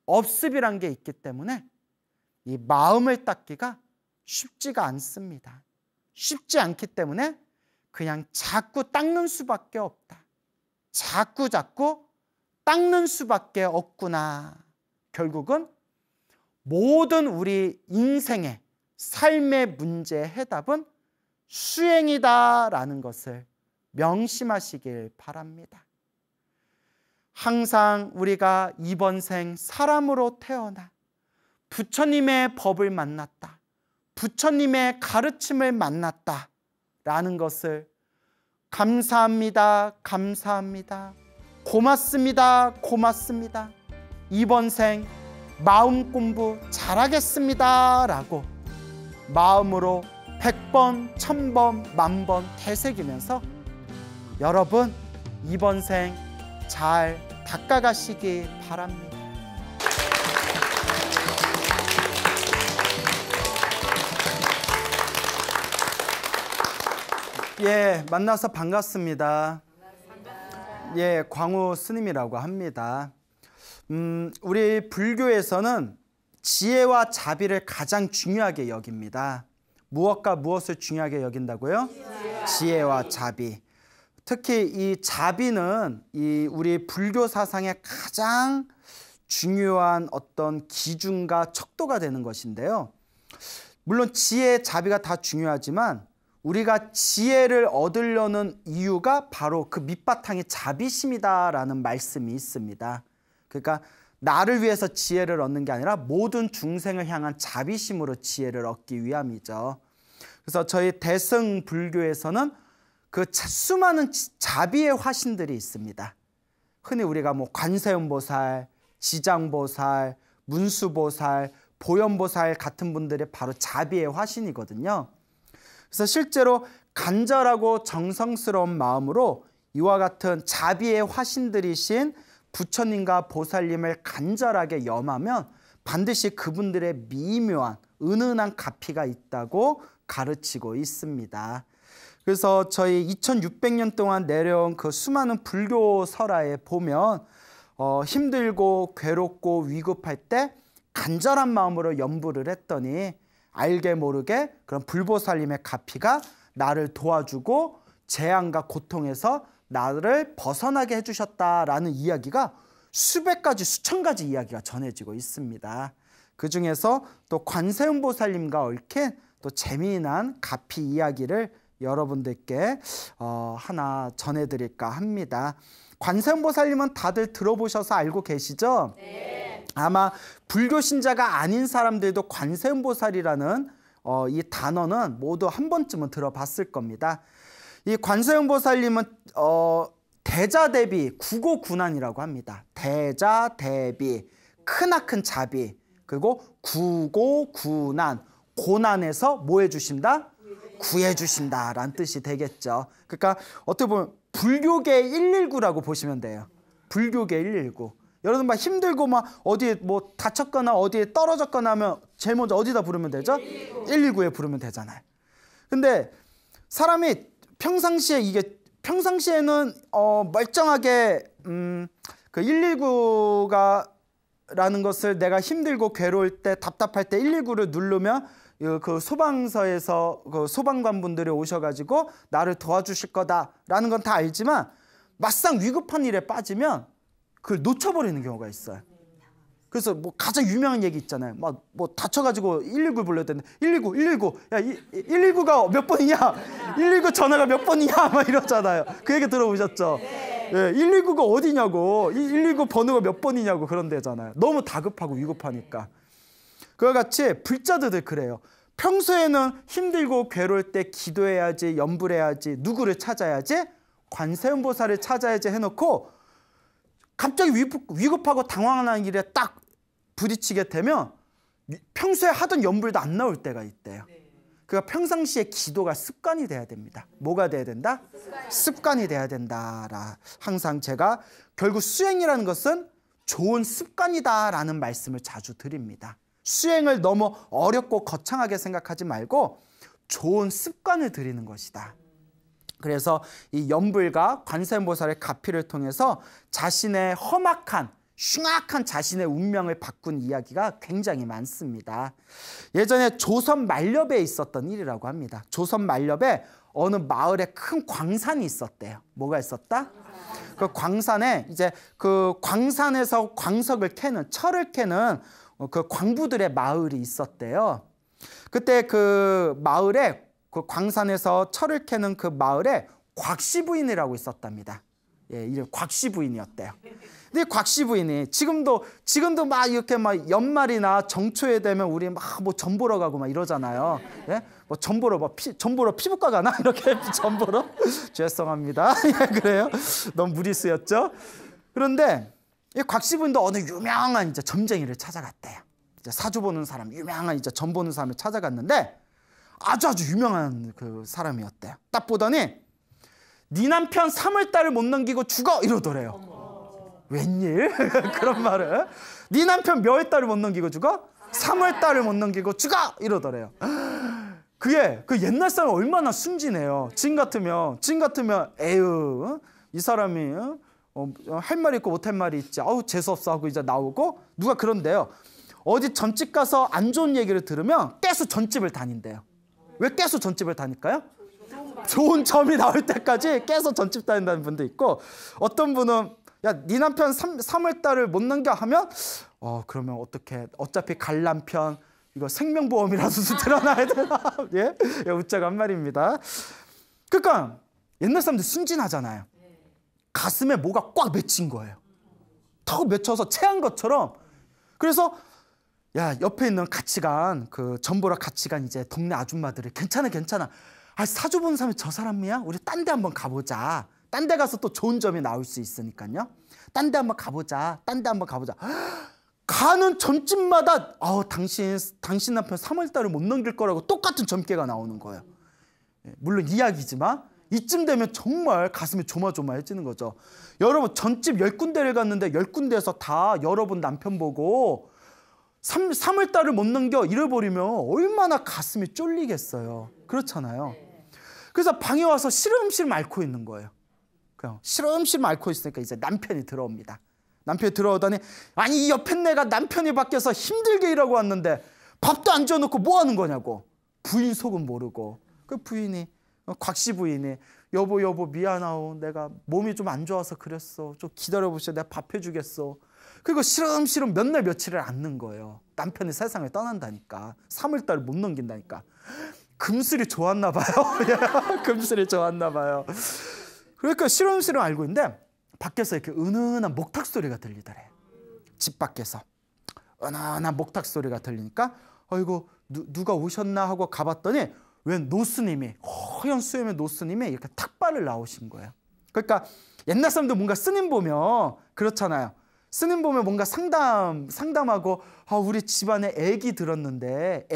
업습이란 게 있기 때문에 이 마음을 닦기가 쉽지가 않습니다. 쉽지 않기 때문에 그냥 자꾸 닦는 수밖에 없다. 자꾸 닦는 수밖에 없구나. 결국은 모든 우리 인생의 삶의 문제의 해답은 수행이다라는 것을 명심하시길 바랍니다. 항상 우리가 이번 생 사람으로 태어나 부처님의 법을 만났다, 부처님의 가르침을 만났다 라는 것을 감사합니다, 감사합니다, 고맙습니다, 고맙습니다, 이번 생 마음 공부 잘하겠습니다 라고 마음으로 100번, 1000번, 10,000번 되새기면서 여러분 이번 생 잘 닦아가시기 바랍니다. 예, 만나서 반갑습니다. 예, 광우 스님이라고 합니다. 우리 불교에서는 지혜와 자비를 가장 중요하게 여깁니다. 무엇과 무엇을 중요하게 여긴다고요? 지혜와 자비. 특히 이 자비는 이 우리 불교 사상의 가장 중요한 어떤 기준과 척도가 되는 것인데요. 물론 지혜, 자비가 다 중요하지만 우리가 지혜를 얻으려는 이유가 바로 그 밑바탕이 자비심이다라는 말씀이 있습니다. 그러니까 나를 위해서 지혜를 얻는 게 아니라 모든 중생을 향한 자비심으로 지혜를 얻기 위함이죠. 그래서 저희 대승 불교에서는 그 수많은 자비의 화신들이 있습니다. 흔히 우리가 뭐 관세음보살, 지장보살, 문수보살, 보현보살 같은 분들이 바로 자비의 화신이거든요. 그래서 실제로 간절하고 정성스러운 마음으로 이와 같은 자비의 화신들이신 부처님과 보살님을 간절하게 염하면 반드시 그분들의 미묘한 은은한 가피가 있다고 가르치고 있습니다. 그래서 저희 2600년 동안 내려온 그 수많은 불교 설화에 보면 힘들고 괴롭고 위급할 때 간절한 마음으로 염불을 했더니 알게 모르게 그런 불보살님의 가피가 나를 도와주고 재앙과 고통에서 나를 벗어나게 해주셨다라는 이야기가 수백 가지, 수천 가지 이야기가 전해지고 있습니다. 그 중에서 또 관세음보살님과 얽힌 또 재미난 가피 이야기를 여러분들께 하나 전해드릴까 합니다. 관세음보살님은 다들 들어보셔서 알고 계시죠? 네. 아마 불교 신자가 아닌 사람들도 관세음보살이라는 이 단어는 모두 한 번쯤은 들어봤을 겁니다. 이 관세음보살님은 대자대비, 구고구난이라고 합니다. 대자대비, 크나큰 자비, 그리고 구고구난, 고난에서 뭐 해주신다? 구해주신다라는 뜻이 되겠죠. 그러니까 어떻게 보면 불교계 119라고 보시면 돼요. 불교계 119. 여러분 막 힘들고 막 어디에 뭐 다쳤거나 어디에 떨어졌거나 하면 제일 먼저 어디다 부르면 되죠? 119에 부르면 되잖아요. 근데 사람이 평상시에는 멀쩡하게 그 119가 라는 것을 내가 힘들고 괴로울 때 답답할 때 119를 누르면 그 소방서에서 그 소방관분들이 오셔가지고 나를 도와주실 거다라는 건 다 알지만 막상 위급한 일에 빠지면 그걸 놓쳐버리는 경우가 있어요. 그래서 뭐 가장 유명한 얘기 있잖아요. 막 뭐 다쳐가지고 119 불러야 되는데 119 야 119가 몇 번이냐? 119 전화가 몇 번이냐? 막 이러잖아요. 그 얘기 들어보셨죠? 네. 119가 어디냐고, 119 번호가 몇 번이냐고 그런 데잖아요. 너무 다급하고 위급하니까. 그와 같이 불자들들 그래요. 평소에는 힘들고 괴로울 때 기도해야지, 염불해야지, 누구를 찾아야지, 관세음보살을 찾아야지 해놓고 갑자기 위급하고 당황하는 일에 딱 부딪히게 되면 평소에 하던 염불도 안 나올 때가 있대요. 그러니까 평상시에 기도가 습관이 돼야 됩니다. 뭐가 돼야 된다? 습관이 돼야 된다. 항상 제가 결국 수행이라는 것은 좋은 습관이다라는 말씀을 자주 드립니다. 수행을 너무 어렵고 거창하게 생각하지 말고 좋은 습관을 들이는 것이다. 그래서 이 염불과 관세음보살의 가피를 통해서 자신의 험악한 흉악한 자신의 운명을 바꾼 이야기가 굉장히 많습니다. 예전에 조선 말렵에 있었던 일이라고 합니다. 조선 말렵에 어느 마을에 큰 광산이 있었대요. 뭐가 있었다? 그 광산에 이제 그 광산에서 광석을 캐는, 철을 캐는 그 광부들의 마을이 있었대요. 그때 그 마을에, 그 광산에서 철을 캐는 그 마을에 곽씨 부인이라고 있었답니다. 예, 이름 곽씨 부인이었대요. 근데 곽씨 부인이 지금도 막 이렇게 막 연말이나 정초에 되면 우리 막 뭐 전 보러 가고 막 이러잖아요. 예? 뭐 전 보러 전보러 피부과 가나 이렇게 전 보러 죄송합니다. 예, 그래요. 너무 무리수였죠. 그런데 이 곽씨 부인도 어느 유명한 이제 점쟁이를 찾아갔대요. 이제 사주 보는 사람, 유명한 이제 점 보는 사람을 찾아갔는데 아주 유명한 그 사람이었대요. 딱 보더니 네 남편 3월달을 못 넘기고 죽어 이러더래요. 웬일? 그런 말을. 네 남편 몇 월달을 못 넘기고 죽어? 3월달을 못 넘기고 죽어 이러더래요. 그게 그 옛날 사람 얼마나 순진해요. 지금 같으면 에휴 이 사람이 할 말이 있고 못할 말이 있지. 아우 재수없어 하고 이제 나오고. 누가 그런데요. 어디 전집 가서 안 좋은 얘기를 들으면 깨서 전집을 다닌대요. 왜 깨서 전집을 다닐까요? 좋은 점이 나올 때까지 계속 전집 다닌다는 분도 있고, 어떤 분은 야, 네 남편 3월달을 못 넘겨 하면 그러면 어떻게, 어차피 갈 남편 이거 생명보험이라도 들어놔야 되나? 예? 예, 웃자고 한 말입니다. 그러니까 옛날 사람들 순진하잖아요. 가슴에 뭐가 꽉 맺힌 거예요. 턱 맺혀서 체한 것처럼. 그래서 야, 옆에 있는 같이 간 그 전보라 같이 간 이제 동네 아줌마들이 괜찮아. 아, 사주 보는 사람이 저 사람이야? 우리 딴 데 한번 가보자. 딴 데 가서 또 좋은 점이 나올 수 있으니까요. 딴 데 한번 가보자. 가는 점집마다 당신 남편 3월달을 못 넘길 거라고 똑같은 점괘가 나오는 거예요. 물론 이야기지만 이쯤 되면 정말 가슴이 조마조마해지는 거죠. 여러분, 전집 10군데를 갔는데 10군데에서 다 여러분 남편 보고 3월달을 못 넘겨 잃어버리면 얼마나 가슴이 쫄리겠어요. 그렇잖아요. 그래서 방에 와서 시름시름 앓고 있는 거예요. 그냥 시름시름 앓고 있으니까 이제 남편이 들어옵니다. 남편이 들어오더니, 아니 이 옆에 내가 남편이 밖에서 힘들게 일하고 왔는데 밥도 안 줘놓고 뭐 하는 거냐고. 부인 속은 모르고. 그 부인이, 곽씨 부인이, 여보 미안하오, 내가 몸이 좀 안 좋아서 그랬어, 좀 기다려보시오, 내가 밥 해주겠어. 그리고 시름시름 몇 날 며칠을 앓는 거예요. 남편이 세상을 떠난다니까. 3월달을 못 넘긴다니까. 금슬이 좋았나 봐요. 금슬이 좋았나 봐요. 그러니까 시름시름 앓고 있는데 밖에서 이렇게 은은한 목탁 소리가 들리더래. 집 밖에서 은은한 목탁 소리가 들리니까 아이고 누가 오셨나 하고 가봤더니 웬 노스님이, 허연 수염의 노스님이 이렇게 탁발을 나오신 거예요. 그러니까 옛날 사람들 뭔가 스님 보면 그렇잖아요. 스님 보면 뭔가 상담하고, 우리 집안에 애기 들었는데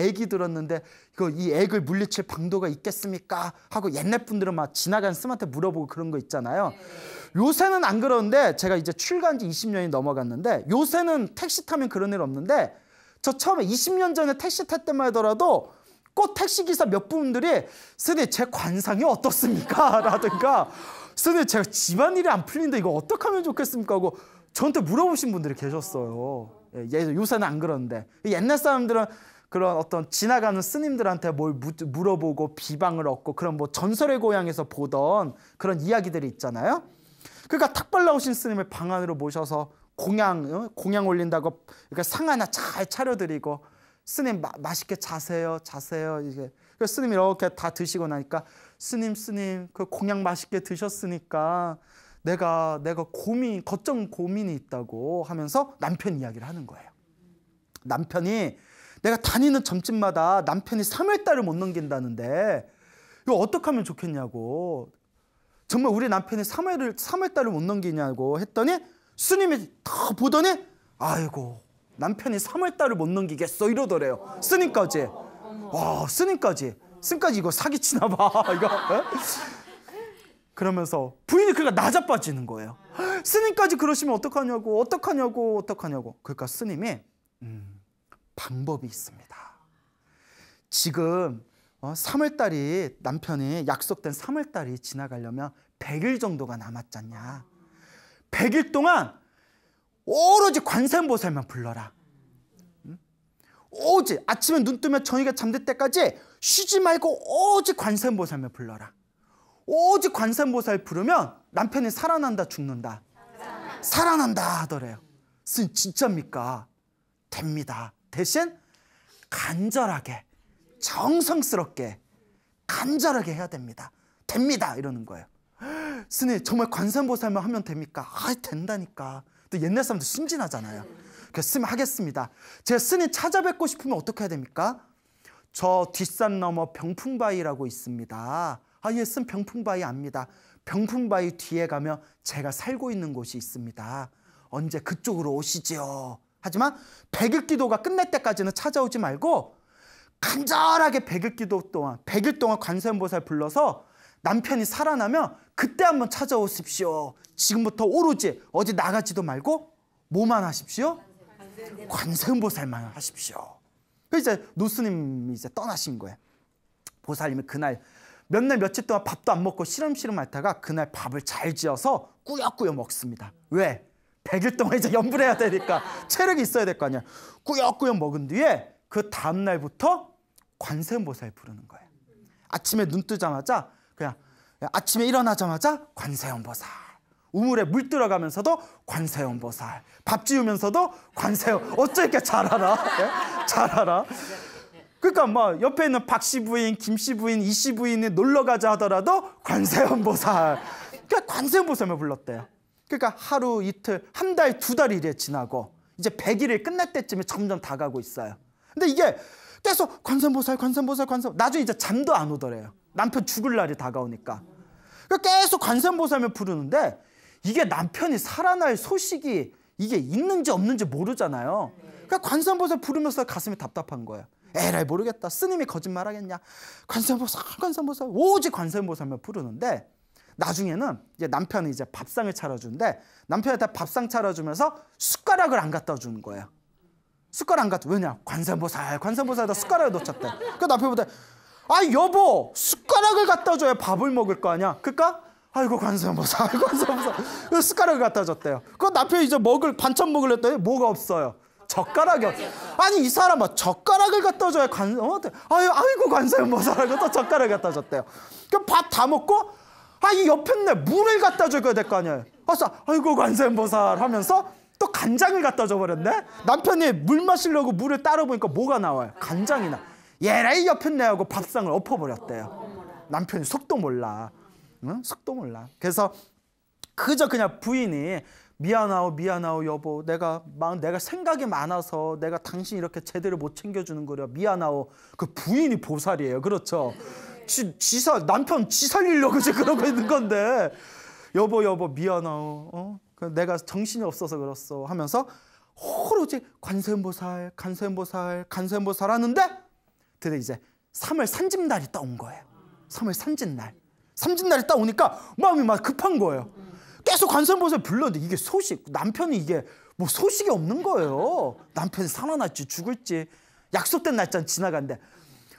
이 애를 물리칠 방도가 있겠습니까? 하고 옛날 분들은 막 지나가는 스님한테 물어보고 그런 거 있잖아요. 요새는 안 그러는데, 제가 이제 출가한 지 20년이 넘어갔는데 요새는 택시 타면 그런 일 없는데, 저 처음에 20년 전에 택시 탈 때만 하더라도 꼭 택시기사 몇 분들이 스님 제 관상이 어떻습니까? 라든가 스님 제가 집안일이 안 풀리는데 이거 어떻게 하면 좋겠습니까? 하고 저한테 물어보신 분들이 계셨어요. 요새는 안 그러는데, 옛날 사람들은 그런 어떤 지나가는 스님들한테 뭘 물어보고 비방을 얻고 그런 뭐 전설의 고향에서 보던 그런 이야기들이 있잖아요. 그러니까 탁발 나오신 스님을 방 안으로 모셔서 공양 올린다고 그러니까 상 하나 잘 차려드리고, 스님 맛있게 자세요. 이게 스님이 이렇게 다 드시고 나니까, 스님 그 공양 맛있게 드셨으니까 내가 걱정 고민이 있다고 하면서 남편 이야기를 하는 거예요. 남편이, 내가 다니는 점집마다 남편이 3월달을 못 넘긴다는데 이거 어떻게 하면 좋겠냐고. 정말 우리 남편이 3월달을 못 넘기냐고 했더니 스님이 다 보더니, 아이고 남편이 3월달을 못 넘기겠어 이러더래요. 스님까지. 와, 스님까지 이거 사기치나 봐. 이거. 그러면서 부인이 그러니까 나자빠지는 거예요. 스님까지 그러시면 어떡하냐고. 그러니까 스님이 방법이 있습니다. 지금 3월달이, 남편이 약속된 3월달이 지나가려면 100일 정도가 남았잖냐. 100일 동안 오로지 관세음보살만 불러라. 오직 아침에 눈 뜨면 저녁에 잠들 때까지 쉬지 말고 오직 관세음보살만 불러라. 오직 관세음보살 부르면 남편이 살아난다 죽는다? 살아난다 하더래요. 스님 진짜입니까? 됩니다. 대신 간절하게, 정성스럽게, 간절하게 해야 됩니다. 됩니다 이러는 거예요. 스님 정말 관세음보살만 하면 됩니까? 된다니까. 또 옛날 사람들 순진하잖아요. 그래서 스님 하겠습니다. 제가 스님 찾아뵙고 싶으면 어떻게 해야 됩니까? 저 뒷산 너머 병풍바위라고 있습니다. 예, 스님 병풍바위 압니다. 병풍바위 뒤에 가면 제가 살고 있는 곳이 있습니다. 언제 그쪽으로 오시지요. 하지만 100일 기도가 끝날 때까지는 찾아오지 말고 간절하게 100일 동안 관세음보살 불러서 남편이 살아나면 그때 한번 찾아오십시오. 지금부터 오로지 어디 나가지도 말고 뭐만 하십시오? 관세음보살만 하십시오. 이제 노스님이 이제 떠나신 거예요. 보살님이 그날 몇 날 며칠 동안 밥도 안 먹고 시름시름 앓다가 그날 밥을 잘 지어서 꾸역꾸역 먹습니다. 왜? 100일 동안 이제 염불해야 되니까 체력이 있어야 될 거 아니야. 꾸역꾸역 먹은 뒤에 그 다음 날부터 관세음보살 부르는 거예요. 아침에 눈 뜨자마자 그냥 아침에 일어나자마자 관세음보살, 우물에 물 들어가면서도 관세음보살, 밥 지우면서도 관세음. 어째 이렇게 잘 알아? 네? 잘 알아? 그러니까 뭐 옆에 있는 박씨 부인, 김씨 부인, 이씨 부인이 놀러 가자 하더라도 관세음보살. 그러니까 관세음보살만 불렀대요. 그러니까 하루 이틀, 한 달, 두 달이 이래 지나고 이제 100일을 끝날 때쯤에 점점 다가고 있어요. 근데 이게 계속 관세음보살, 관세음보살, 관세음. 나중에 이제 잠도 안 오더래요. 남편 죽을 날이 다가오니까. 그러니까 계속 관세음보살만 부르는데 이게 남편이 살아날 소식이 이게 있는지 없는지 모르잖아요. 그러니까 관세음보살 부르면서 가슴이 답답한 거예요. 에라이 모르겠다. 스님이 거짓말하겠냐. 관세음보살, 관세음보살, 오직 관세음보살만 부르는데 나중에는 이제 남편이 이제 밥상을 차려주는데 남편한테 밥상 차려주면서 숟가락을 안 갖다 주는 거예요. 숟가락 안 갖다. 왜냐? 관세음보살, 관세음보살에다 숟가락을 놓쳤대. 그 남편보다 아 여보 숟가락을 갖다 줘야 밥을 먹을 거 아니야. 그러니까 아이고 관세음보살, 관세음보살 숟가락을 갖다 줬대요. 그 남편이 이제 먹을 반찬 먹으려 했더니 뭐가 없어요. 젓가락이 없어. 아니 이 사람아 젓가락을 갖다 줘야 아이고 관세음보살 하고 또 젓가락을 갖다 줬대요. 그럼 밥 다 먹고 아 이 옆에 내 물을 갖다 줘야 될 거 아니에요. 그래서 아이고 관세음보살 하면서 또 간장을 갖다 줘버렸네. 남편이 물 마시려고 물을 따라 보니까 뭐가 나와요? 간장이 나. 얘라이 옆에 내하고 밥상을 엎어버렸대요. 남편이 속도 몰라. 응? 속도 몰라. 그래서 그저 그냥 부인이 미안하오 여보, 내가 생각이 많아서 내가 당신 이렇게 제대로 못 챙겨주는 거려. 미안하오. 그 부인이 보살이에요. 그렇죠. 남편 지 살리려고 지금 그러고 있는 건데 여보 미안하오. 내가 정신이 없어서 그렇소 하면서 오로지 관세음보살 하는데 근데 이제 3월 산짐날이 따온 거예요. 3월 산짐날이 따오니까 마음이 막 급한 거예요. 계속 관세음보살 불렀는데 이게 남편이 이게 뭐 소식이 없는 거예요. 남편이 살아날지 죽을지 약속된 날짜는 지나갔는데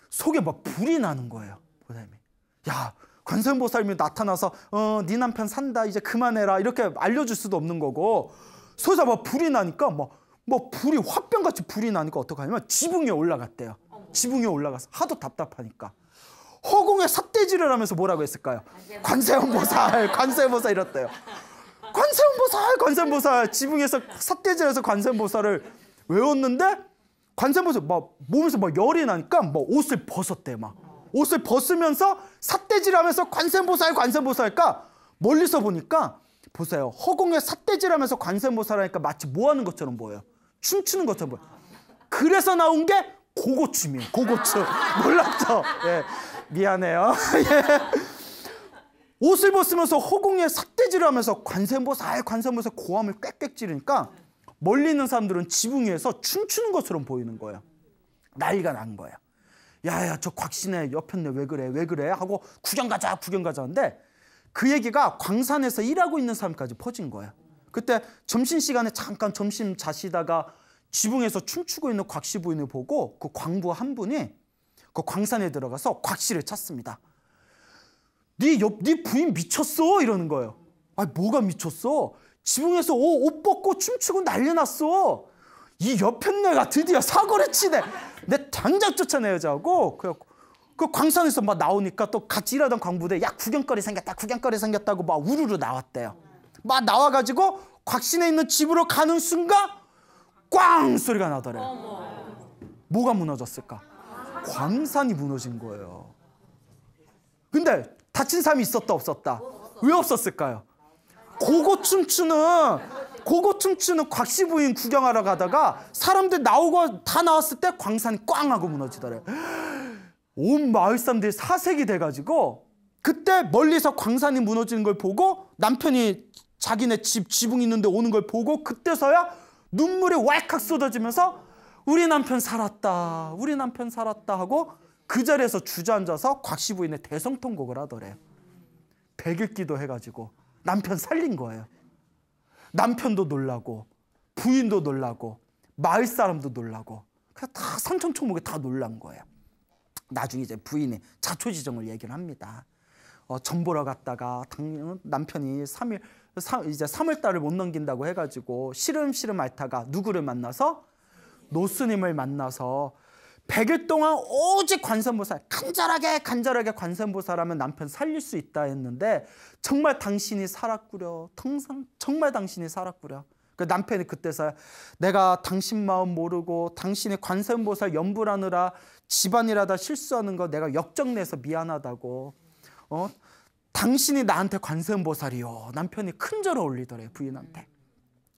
속에 막 불이 나는 거예요. 보살님이 야 관세음보살님이 나타나서 네 남편 산다 이제 그만해라 이렇게 알려줄 수도 없는 거고 소자 막 불이 나니까 뭐 불이 화병같이 불이 나니까 어떡하냐면 지붕 위에 올라갔대요. 지붕 위에 올라가서 하도 답답하니까 허공에 삿대질을 하면서 뭐라고 했을까요? 관세음보살 이랬대요. 관세음보살 지붕에서 삿대질해서 관세음보살을 외웠는데 관세음보살 막 몸에서 막 열이 나니까 막 옷을 벗었대. 막 옷을 벗으면서 삿대질하면서 관세음보살니까 멀리서 보니까 보세요. 허공에 삿대질하면서 관세음보살 하니까 마치 뭐 하는 것처럼 보여요. 춤추는 것처럼 보여요. 그래서 나온 게 고고춤이에요. 고고춤. 몰랐죠? 예. 미안해요. 예. 옷을 벗으면서 허공에 삿대질을 하면서 관세음보살 고함을 꽥꽥 지르니까 멀리 있는 사람들은 지붕 위에서 춤추는 것처럼 보이는 거예요. 난리가 난 거예요. 야야 저 곽신혜 옆에 왜 그래 하고 구경 가자 하는데 그 얘기가 광산에서 일하고 있는 사람까지 퍼진 거예요. 그때 점심시간에 잠깐 점심 자시다가 지붕에서 춤추고 있는 곽씨 부인을 보고 그 광부 한 분이 그 광산에 들어가서 곽씨를 찾습니다. 네 부인 미쳤어? 이러는 거예요. 아 뭐가 미쳤어? 지붕에서 옷 벗고 춤추고 난리 났어. 이 옆에 내가 드디어 사고를 치네. 내 당장 쫓아내야지 하고 그 광산에서 막 나오니까 또 같이 일하던 광부들 야 구경거리 생겼다고 막 우르르 나왔대요. 막 나와가지고 곽신에 있는 집으로 가는 순간 꽝 소리가 나더래요. 뭐가 무너졌을까? 광산이 무너진 거예요. 근데 다친 사람이 있었다 없었다? 왜 없었을까요? 고고 춤추는 곽씨 부인 구경하러 가다가 사람들 나오고 다 나왔을 때 광산이 꽝 하고 무너지더래요. 온 마을 사람들이 사색이 돼가지고 그때 멀리서 광산이 무너지는 걸 보고 남편이 자기네 지붕 있는데 오는 걸 보고 그때서야 눈물이 왈칵 쏟아지면서 우리 남편 살았다 하고 그 자리에서 주저앉아서 곽씨 부인의 대성통곡을 하더래요. 100일 기도해가지고 남편 살린 거예요. 남편도 놀라고 부인도 놀라고 마을 사람도 놀라고 그냥 다 산천초목에 다 놀란 거예요. 나중에 이제 부인이 자초지종을 얘기를 합니다. 전 보러 갔다가 남편이 이제 3월달을 못 넘긴다고 해가지고 시름시름 앓다가 누구를 만나서 노스님을 만나서 100일 동안 오직 관세음보살, 간절하게 관세음보살하면 남편 살릴 수 있다 했는데 정말 당신이 살았구려. 정말 당신이 살았구려. 그 남편이 그때서야 내가 당신 마음 모르고 당신이 관세음보살 연불하느라 집안일하다 실수하는 거 내가 역정내서 미안하다고. 당신이 나한테 관세음보살이요. 남편이 큰절을 올리더래요, 부인한테.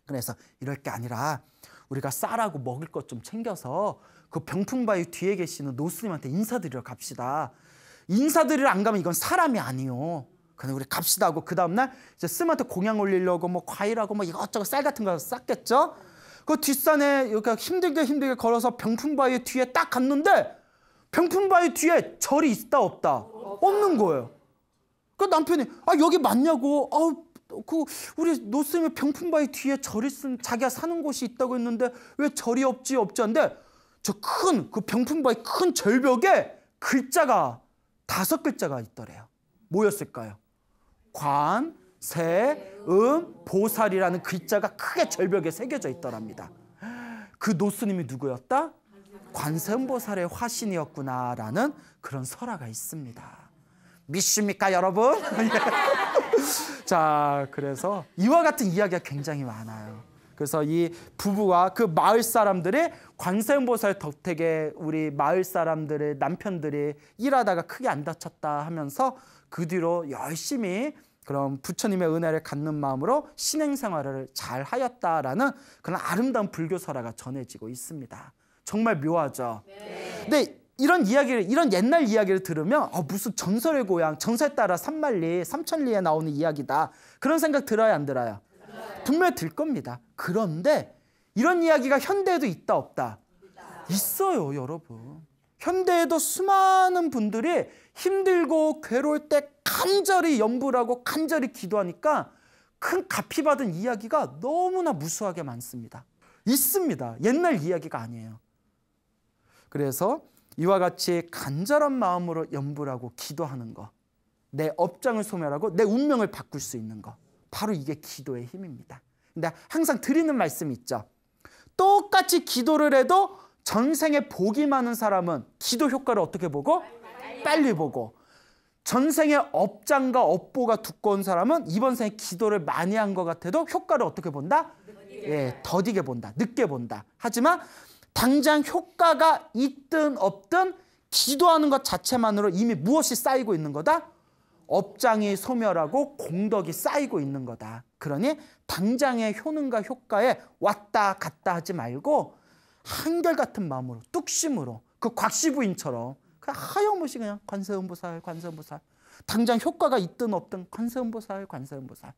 그래서 이럴 게 아니라 우리가 쌀하고 먹을 것 좀 챙겨서 그 병풍바위 뒤에 계시는 노스님한테 인사드리러 갑시다. 인사드리러 안 가면 이건 사람이 아니요. 그냥 우리 갑시다 하고 그 다음날 이제 스님한테 공양 올리려고 뭐 과일하고 뭐 이것저것 쌀 같은 거 쌌겠죠. 그 뒷산에 이렇게 힘들게 걸어서 병풍바위 뒤에 딱 갔는데 병풍바위 뒤에 절이 있다 없다? 없는 거예요. 그 남편이 여기 맞냐고. 그 우리 노스님의 병풍바위 뒤에 절이 쓴 자기가 사는 곳이 있다고 했는데 왜 절이 없지 하는데 저 큰 그 병풍바위 큰 절벽에 글자가 5글자가 있더래요. 뭐였을까요? 관세음보살이라는 글자가 크게 절벽에 새겨져 있더랍니다. 그 노스님이 누구였다? 관세음보살의 화신이었구나라는 그런 설화가 있습니다. 믿습니까, 여러분? 자, 그래서 이와 같은 이야기가 굉장히 많아요. 그래서 이 부부와 그 마을 사람들이 관세음보살 덕택에 우리 마을 사람들의 남편들이 일하다가 크게 안 다쳤다 하면서 그 뒤로 열심히 그런 부처님의 은혜를 갖는 마음으로 신행생활을 잘 하였다라는 그런 아름다운 불교 설화가 전해지고 있습니다. 정말 묘하죠. 네. 근데 이런 옛날 이야기를 들으면 무슨 전설의 고향, 전설 따라 삼만리, 삼천리에 나오는 이야기다. 그런 생각 들어요, 안 들어요? 분명히 들 겁니다. 그런데 이런 이야기가 현대에도 있다 없다? 있어요, 여러분. 현대에도 수많은 분들이 힘들고 괴로울 때 간절히 염불하고 간절히 기도하니까 큰 값이 받은 이야기가 너무나 무수하게 많습니다. 있습니다. 옛날 이야기가 아니에요. 그래서 이와 같이 간절한 마음으로 염불하고 기도하는 거, 내 업장을 소멸하고 내 운명을 바꿀 수 있는 거, 바로 이게 기도의 힘입니다. 근데 항상 드리는 말씀이 있죠. 똑같이 기도를 해도 전생에 복이 많은 사람은 기도 효과를 어떻게 보고? 빨리 보고, 전생에 업장과 업보가 두꺼운 사람은 이번 생에 기도를 많이 한 것 같아도 효과를 어떻게 본다? 더디게 본다, 늦게 본다. 하지만 당장 효과가 있든 없든 기도하는 것 자체만으로 이미 무엇이 쌓이고 있는 거다? 업장이 소멸하고 공덕이 쌓이고 있는 거다. 그러니 당장의 효능과 효과에 왔다 갔다 하지 말고 한결같은 마음으로, 뚝심으로, 그 곽시부인처럼 그냥 하염없이 그냥 관세음보살, 관세음보살, 당장 효과가 있든 없든 관세음보살, 관세음보살,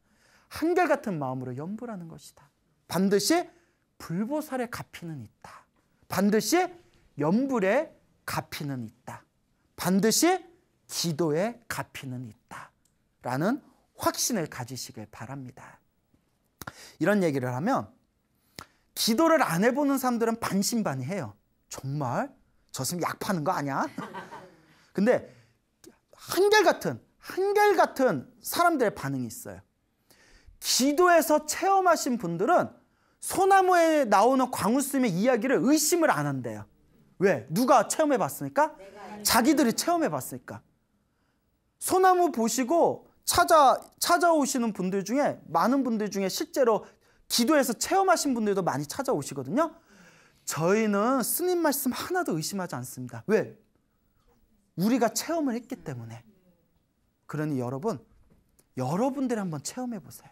한결같은 마음으로 염불하는 것이다. 반드시 불보살의 가피는 있다. 반드시 염불의 가피는 있다. 반드시 기도의 가피는 있다. 라는 확신을 가지시길 바랍니다. 이런 얘기를 하면 기도를 안 해보는 사람들은 반신반의해요. 정말? 저 스님 약 파는 거 아니야? 근데 한결같은 사람들의 반응이 있어요. 기도에서 체험하신 분들은 소나무에 나오는 광우스님의 이야기를 의심을 안 한대요. 왜? 누가 체험해 봤으니까? 자기들이 체험해 봤으니까. 소나무 보시고 찾아오시는 분들 중에, 많은 분들 중에 실제로 기도에서 체험하신 분들도 많이 찾아오시거든요. 저희는 스님 말씀 하나도 의심하지 않습니다. 왜? 우리가 체험을 했기 때문에. 그러니 여러분들이 한번 체험해 보세요.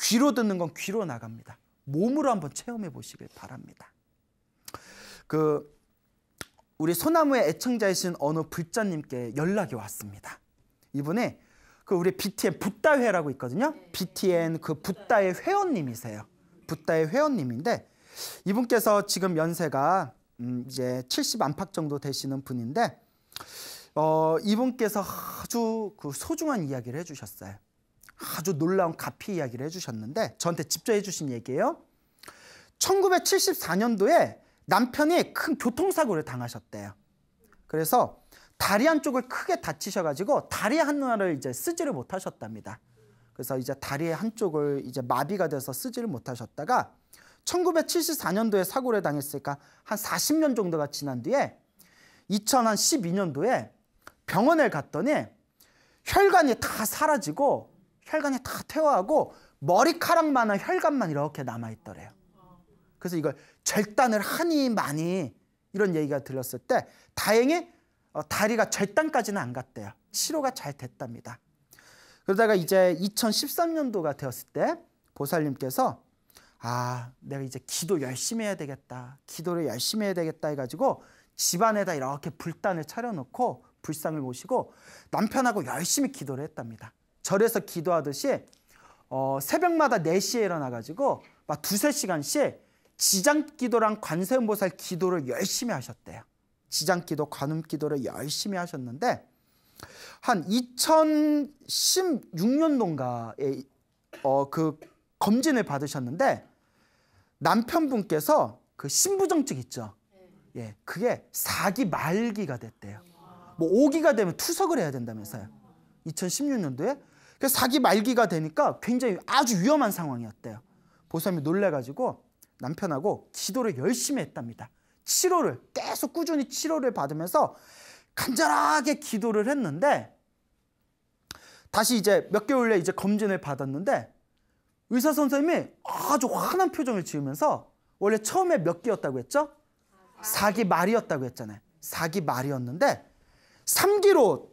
귀로 듣는 건 귀로 나갑니다. 몸으로 한번 체험해 보시길 바랍니다. 우리 소나무의 애청자이신 어느 불자님께 연락이 왔습니다. 이분이 우리 BTN 붓다회라고 있거든요. BTN 그 붓다의 회원님이세요. 붓다의 회원님인데 이분께서 지금 연세가 이제 70 안팎 정도 되시는 분인데 이분께서 아주 소중한 이야기를 해주셨어요. 아주 놀라운 가피 이야기를 해주셨는데 저한테 직접 해주신 얘기예요. 1974년도에 남편이 큰 교통사고를 당하셨대요. 그래서 다리 한쪽을 크게 다치셔가지고 다리 하나를 이제 쓰지를 못하셨답니다. 그래서 이제 다리 한쪽을 이제 마비가 돼서 쓰지를 못하셨다가 1974년도에 사고를 당했으니까 한 40년 정도가 지난 뒤에 2012년도에 병원에 갔더니 혈관이 다 사라지고 혈관이 다 퇴화하고 머리카락만한 혈관만 이렇게 남아있더래요. 그래서 이걸 절단을 하니 마니 이런 얘기가 들렸을 때 다행히 다리가 절단까지는 안 갔대요. 치료가 잘 됐답니다. 그러다가 이제 2013년도가 되었을 때 보살님께서 내가 이제 기도 열심히 해야 되겠다. 기도를 열심히 해야 되겠다 해가지고 집안에다 이렇게 불단을 차려놓고 불상을 모시고 남편하고 열심히 기도를 했답니다. 절에서 기도하듯이 새벽마다 4시에 일어나가지고 막 2-3시간씩 지장기도랑 관세음보살 기도를 열심히 하셨대요. 지장기도, 관음기도를 열심히 하셨는데 한 2016년도인가에 그 검진을 받으셨는데 남편분께서 그 신부정증 있죠. 예, 그게 4기 말기가 됐대요. 뭐 5기가 되면 투석을 해야 된다면서요. 2016년도에. 그래서 4기 말기가 되니까 굉장히 아주 위험한 상황이었대요. 보살님이 놀래가지고 남편하고 기도를 열심히 했답니다. 치료를 계속 꾸준히 치료를 받으면서 간절하게 기도를 했는데 다시 이제 몇 개월 후에 이제 검진을 받았는데 의사 선생님이 아주 환한 표정을 지으면서 원래 처음에 몇 기였다고 했죠? 4기 말이었다고 했잖아요. 4기 말이었는데 3기로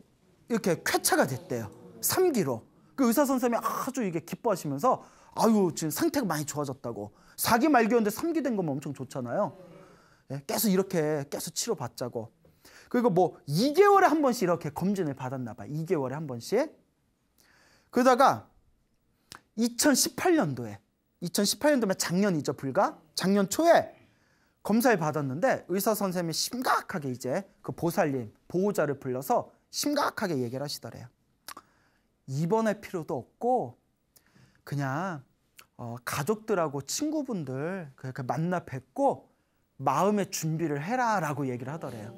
이렇게 쾌차가 됐대요. 3기로. 그 의사 선생님이 아주 이게 기뻐하시면서 아유 지금 상태가 많이 좋아졌다고. 4기 말기였는데 3기 된 거면 엄청 좋잖아요. 예, 계속 이렇게 계속 치료받자고. 그리고 뭐 2개월에 한 번씩 이렇게 검진을 받았나 봐요. 2개월에 한 번씩. 그러다가 2018년도면 작년이죠, 불과 작년 초에 검사를 받았는데 의사 선생님이 심각하게 이제 그 보살님 보호자를 불러서 심각하게 얘기를 하시더래요. 입원할 필요도 없고 그냥 가족들하고 친구분들 그렇게 만나 뵙고 마음의 준비를 해라라고 얘기를 하더래요.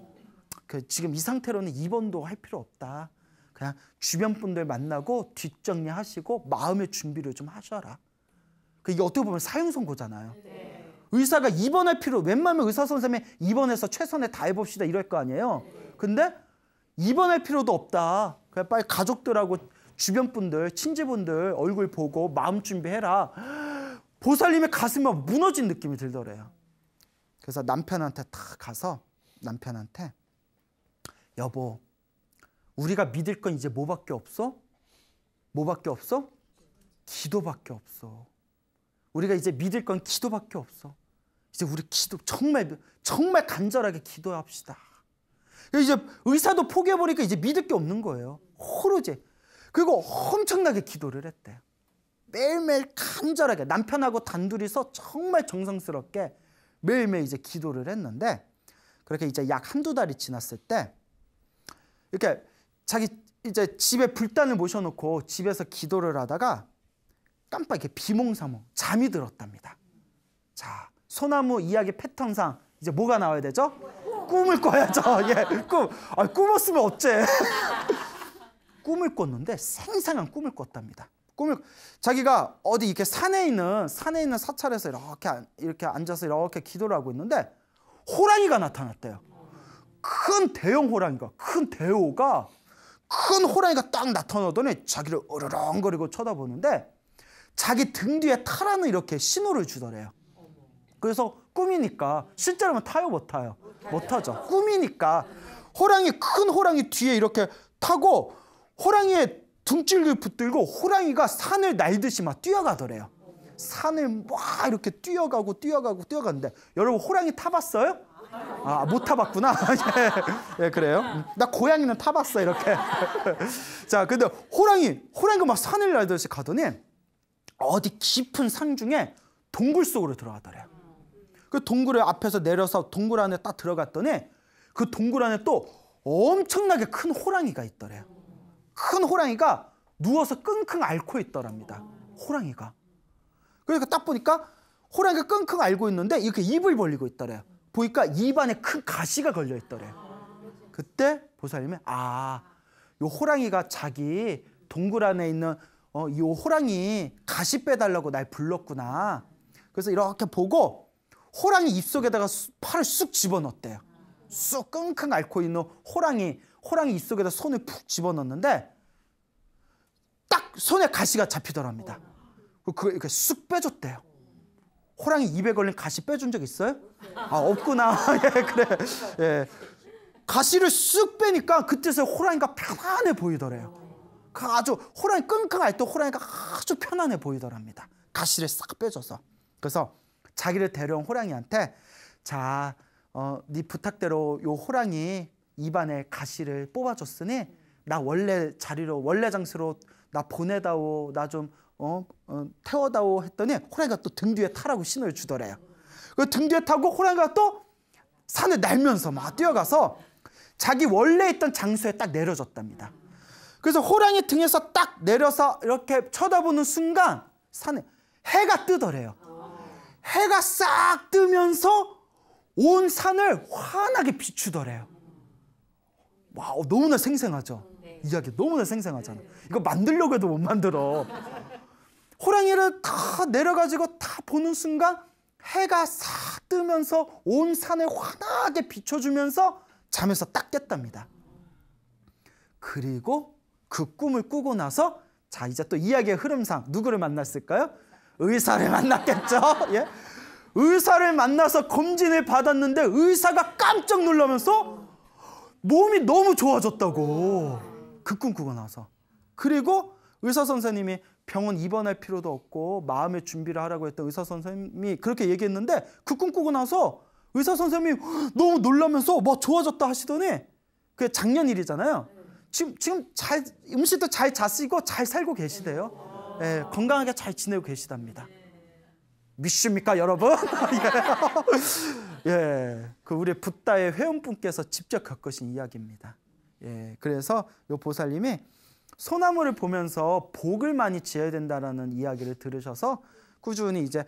지금 이 상태로는 입원도 할 필요 없다. 그냥 주변 분들 만나고 뒷정리하시고 마음의 준비를 좀 하셔라. 이게 어떻게 보면 사형선고잖아요. 네. 의사가 입원할 필요, 웬만하면 의사 선생님이 입원해서 최선을 다해봅시다 이럴 거 아니에요. 근데 입원할 필요도 없다. 그냥 빨리 가족들하고 주변 분들, 친지분들 얼굴 보고 마음 준비해라. 보살님의 가슴이 막 무너진 느낌이 들더래요. 그래서 남편한테 딱 가서 남편한테 여보, 우리가 믿을 건 이제 뭐밖에 없어? 뭐밖에 없어? 기도밖에 없어. 우리가 이제 믿을 건 기도밖에 없어. 이제 우리 기도 정말 간절하게 기도합시다. 이제 의사도 포기해버리니까 이제 믿을 게 없는 거예요. 오로지. 그리고 엄청나게 기도를 했대요. 매일매일 간절하게 남편하고 단둘이서 정말 정성스럽게 매일매일 이제 기도를 했는데 그렇게 이제 약 한두 달이 지났을 때 이렇게 자기 이제 집에 불단을 모셔놓고 집에서 기도를 하다가 깜빡 이렇게 비몽사몽 잠이 들었답니다. 자, 소나무 이야기 패턴상 이제 뭐가 나와야 되죠? 꿈을 꿔야죠. 예, 꿈었으면 어째? 꿈을 꿨는데 생생한 꿈을 꿨답니다. 자기가 어디 이렇게 산에 있는 사찰에서 이렇게 앉아서 이렇게 기도를 하고 있는데 호랑이가 나타났대요. 큰 대형 호랑이가 큰 호랑이가 딱 나타나더니 자기를 으르렁거리고 쳐다보는데 자기 등 뒤에 타라는 이렇게 신호를 주더래요. 그래서 꿈이니까 실제로는 타요, 못 타요? 못 타죠. 꿈이니까 큰 호랑이 뒤에 이렇게 타고 호랑이의 등줄기를 붙들고 호랑이가 산을 날듯이 막 뛰어가더래요. 산을 막 이렇게 뛰어가는데 여러분 호랑이 타봤어요? 못 타봤구나. 예, 그래요. 나 고양이는 타봤어 이렇게. 자, 근데 호랑이가 막 산을 날듯이 가더니 어디 깊은 산 중에 동굴 속으로 들어가더래요. 그 동굴을 앞에서 내려서 동굴 안에 딱 들어갔더니 그 동굴 안에 또 엄청나게 큰 호랑이가 있더래요. 큰 호랑이가 누워서 끙끙 앓고 있더랍니다. 호랑이가. 그러니까 딱 보니까 호랑이가 끙끙 앓고 있는데 이렇게 입을 벌리고 있더래요. 보니까 입안에 큰 가시가 걸려 있더래요. 그때 보살님이 요 호랑이가 자기 동굴 안에 있는 이 호랑이 가시 빼달라고 날 불렀구나. 그래서 이렇게 보고 호랑이 입속에다가 팔을 쑥 집어넣었대요. 쑥 끙끙 앓고 있는 호랑이 입 속에다 손을 푹 집어넣는데 딱 손에 가시가 잡히더랍니다. 그걸 이렇게 쑥 빼줬대요. 호랑이 입에 걸린 가시 빼준 적 있어요? 아, 없구나. 예, 그래. 예. 가시를 쑥 빼니까 그때서 호랑이가 편안해 보이더래요. 아주 호랑이 끙끙 앓던 호랑이가 아주 편안해 보이더랍니다. 가시를 싹 빼줘서. 그래서 자기를 데려온 호랑이한테 자, 네 부탁대로 요 호랑이 입안에 가시를 뽑아줬으니 나 원래 자리로 원래 장소로 나 보내다오, 나 좀 태워다오 했더니 호랑이가 또 등 뒤에 타라고 신호를 주더래요. 그 등 뒤에 타고 호랑이가 또 산을 날면서 막 뛰어가서 자기 원래 있던 장소에 딱 내려줬답니다. 그래서 호랑이 등에서 딱 내려서 이렇게 쳐다보는 순간 산에 해가 뜨더래요. 해가 싹 뜨면서 온 산을 환하게 비추더래요. 와, 너무나 생생하죠? 이야기 너무나 생생하잖아. 이거 만들려고 해도 못 만들어. 호랑이를 다 내려가지고 다 보는 순간 해가 싹 뜨면서 온 산을 환하게 비춰주면서 잠에서 딱 깼답니다. 그리고 그 꿈을 꾸고 나서 자, 이제 또 이야기의 흐름상 누구를 만났을까요? 의사를 만났겠죠. 예? 의사를 만나서 검진을 받았는데 의사가 깜짝 놀라면서 몸이 너무 좋아졌다고. 그 꿈 꾸고 나서. 그리고 의사 선생님이 병원 입원할 필요도 없고 마음의 준비를 하라고 했던 의사 선생님이 그렇게 얘기했는데 그 꿈 꾸고 나서 의사 선생님이 너무 놀라면서 뭐 좋아졌다 하시더니 그게 작년 일이잖아요. 지금 잘 음식도 잘 잤시고 잘 살고 계시대요. 예, 건강하게 잘 지내고 계시답니다. 믿습니까, 여러분? 예, 그 우리 붓다의 회원분께서 직접 겪으신 이야기입니다. 예, 그래서 요 보살님이 소나무를 보면서 복을 많이 지어야 된다라는 이야기를 들으셔서 꾸준히 이제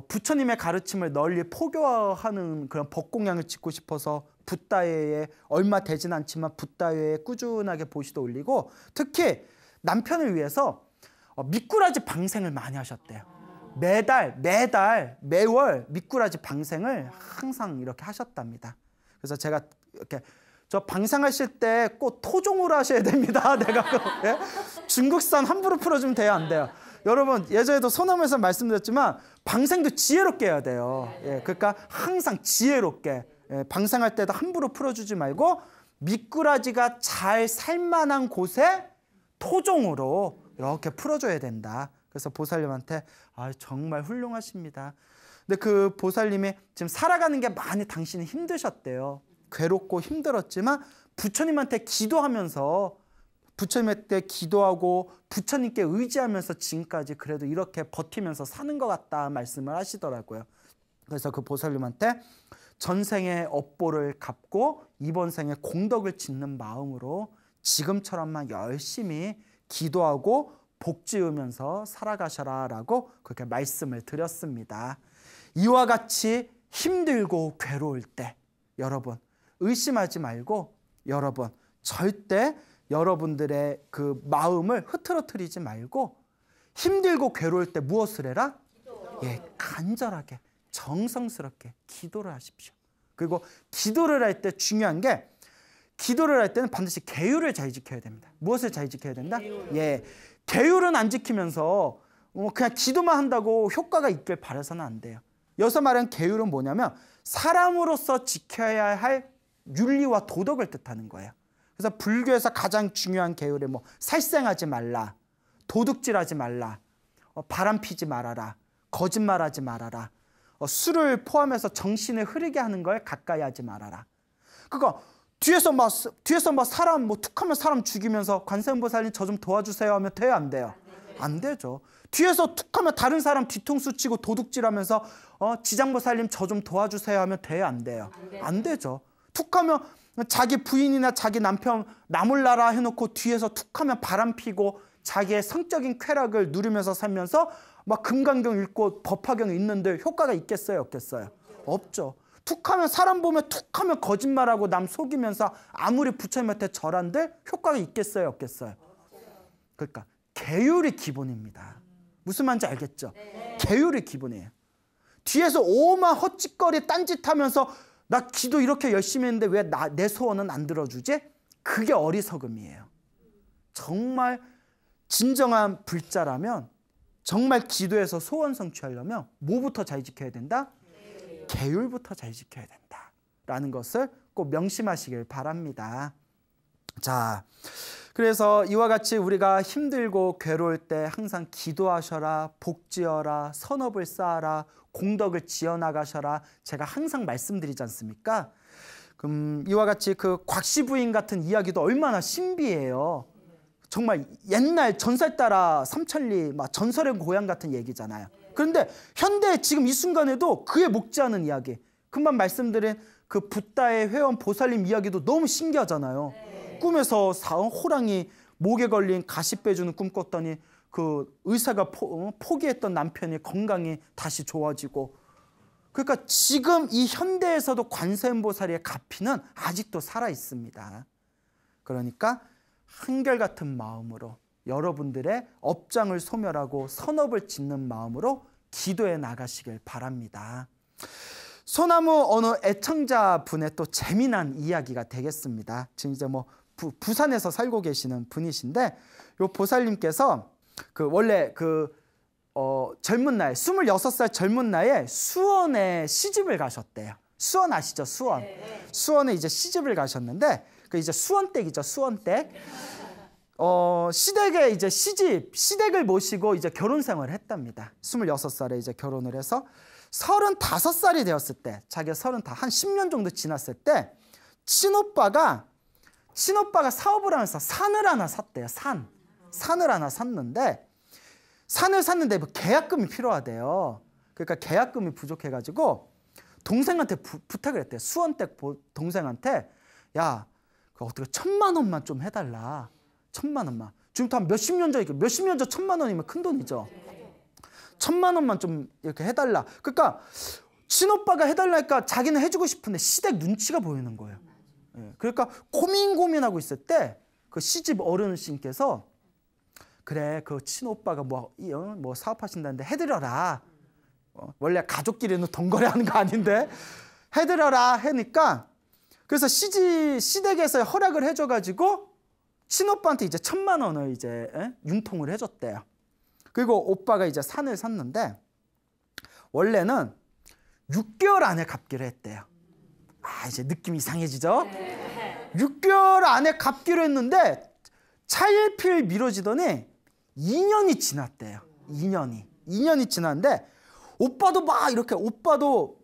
부처님의 가르침을 널리 포교하는 그런 법공양을 짓고 싶어서 붓다회에 얼마 되진 않지만 붓다회에 꾸준하게 보시도 올리고 특히 남편을 위해서 미꾸라지 방생을 많이 하셨대요. 매월 미꾸라지 방생을 항상 이렇게 하셨답니다. 그래서 제가 이렇게 저 방생하실 때 꼭 토종으로 하셔야 됩니다. 내가 예? 중국산 함부로 풀어주면 돼요, 안 돼요? 여러분 예전에도 소나무에서 말씀드렸지만 방생도 지혜롭게 해야 돼요. 예, 그러니까 항상 지혜롭게 방생할 때도 함부로 풀어주지 말고 미꾸라지가 잘 살만한 곳에 토종으로 이렇게 풀어줘야 된다. 그래서 보살님한테 정말 훌륭하십니다. 근데 그 보살님이 지금 살아가는 게 많이 당신이 힘드셨대요. 괴롭고 힘들었지만 부처님한테 기도하면서 부처님한테 기도하고 부처님께 의지하면서 지금까지 그래도 이렇게 버티면서 사는 것 같다 말씀을 하시더라고요. 그래서 그 보살님한테 전생의 업보를 갚고 이번 생에 공덕을 짓는 마음으로 지금처럼만 열심히 기도하고 복 지으면서 살아가셔라 라고 그렇게 말씀을 드렸습니다. 이와 같이 힘들고 괴로울 때 여러분 의심하지 말고 여러분 절대 여러분들의 그 마음을 흐트러뜨리지 말고 힘들고 괴로울 때 무엇을 해라? 예, 간절하게 정성스럽게 기도를 하십시오. 그리고 기도를 할 때 중요한 게 기도를 할 때는 반드시 계율을 잘 지켜야 됩니다. 무엇을 잘 지켜야 된다? 예, 계율은 안 지키면서 그냥 기도만 한다고 효과가 있길 바라서는 안 돼요. 여기서 말하는 계율은 뭐냐면 사람으로서 지켜야 할 윤리와 도덕을 뜻하는 거예요. 그래서 불교에서 가장 중요한 계율이 뭐 살생하지 말라, 도둑질하지 말라, 바람 피지 말아라, 거짓말하지 말아라, 술을 포함해서 정신을 흐리게 하는 걸 가까이 하지 말아라. 그러니까 뒤에서 막 사람 툭하면 사람 죽이면서 관세음보살님 저 좀 도와주세요 하면 돼요, 안 돼요? 안 되죠. 뒤에서 툭하면 다른 사람 뒤통수 치고 도둑질하면서 지장보살님 저 좀 도와주세요 하면 돼요, 안 돼요? 안 되죠. 툭하면 자기 부인이나 자기 남편 나 몰라라 해놓고 뒤에서 툭하면 바람 피고 자기의 성적인 쾌락을 누리면서 살면서 막 금강경 읽고 법화경 읽는데 효과가 있겠어요, 없겠어요? 없죠. 툭하면 사람 보면 툭하면 거짓말하고 남 속이면서 아무리 부처님한테 절한들 효과가 있겠어요, 없겠어요? 그러니까 계율이 기본입니다. 무슨 말인지 알겠죠? 계율이 기본이에요. 뒤에서 오만 헛짓거리 딴짓하면서 나 기도 이렇게 열심히 했는데 왜 내 소원은 안 들어주지? 그게 어리석음이에요. 정말 진정한 불자라면 정말 기도해서 소원 성취하려면 뭐부터 잘 지켜야 된다? 계율부터 잘 지켜야 된다라는 것을 꼭 명심하시길 바랍니다. 자, 그래서 이와 같이 우리가 힘들고 괴로울 때 항상 기도하셔라, 복지어라, 선업을 쌓아라, 공덕을 지어나가셔라, 제가 항상 말씀드리지 않습니까? 이와 같이 그 곽씨 부인 같은 이야기도 얼마나 신비해요. 정말 옛날 전설 따라 삼천리 막 전설의 고향 같은 얘기잖아요. 그런데 현대 지금 이 순간에도 그에 목지않은 이야기, 금방 말씀드린 그 붓다의 회원 보살님 이야기도 너무 신기하잖아요. 꿈에서 호랑이 목에 걸린 가시 빼주는 꿈 꿨더니 그 의사가 포기했던 남편이 건강이 다시 좋아지고, 그러니까 지금 이 현대에서도 관세음보살의 가피는 아직도 살아 있습니다. 그러니까 한결같은 마음으로 여러분들의 업장을 소멸하고 선업을 짓는 마음으로 기도해 나가시길 바랍니다. 소나무 어느 애청자분의 또 재미난 이야기가 되겠습니다. 지금 이제 뭐 부산에서 살고 계시는 분이신데, 요 보살님께서 원래 젊은 나이 26살 젊은 나이에 수원에 시집을 가셨대요. 수원 아시죠? 수원. 수원에 이제 시집을 가셨는데, 그 이제 수원댁이죠. 수원댁. 시댁에 이제 시댁을 모시고 이제 결혼 생활을 했답니다. 26살에 이제 결혼을 해서 35살이 되었을 때, 자기가 한 10년 정도 지났을 때 친오빠가 사업을 하면서 산을 하나 샀대요. 산을 하나 샀는데, 뭐 계약금이 필요하대요. 그러니까 계약금이 부족해가지고 동생한테 부탁을 했대요. 수원댁 동생한테, 야, 어떻게 1,000만 원만 좀 해달라. 1,000만 원만. 지금부터 한 몇십 년 전 1,000만 원이면 큰 돈이죠. 1,000만 원만 좀 이렇게 해달라. 그러니까 친오빠가 해달라니까 자기는 해주고 싶은데 시댁 눈치가 보이는 거예요. 그러니까 고민하고 있을 때 그 시집 어르신께서, 그래, 그 친오빠가 뭐 사업하신다는데 해드려라. 원래 가족끼리는 돈거래하는 거 아닌데 해드려라 하니까, 그래서 시댁에서 허락을 해줘가지고 친오빠한테 이제 1,000만 원을 이제 융통을 해줬대요. 그리고 오빠가 이제 산을 샀는데 원래는 6개월 안에 갚기로 했대요. 이제 느낌이 이상해지죠? 6개월 안에 갚기로 했는데 차일피일 미뤄지더니 2년이 지났대요. 2년이 지났는데 오빠도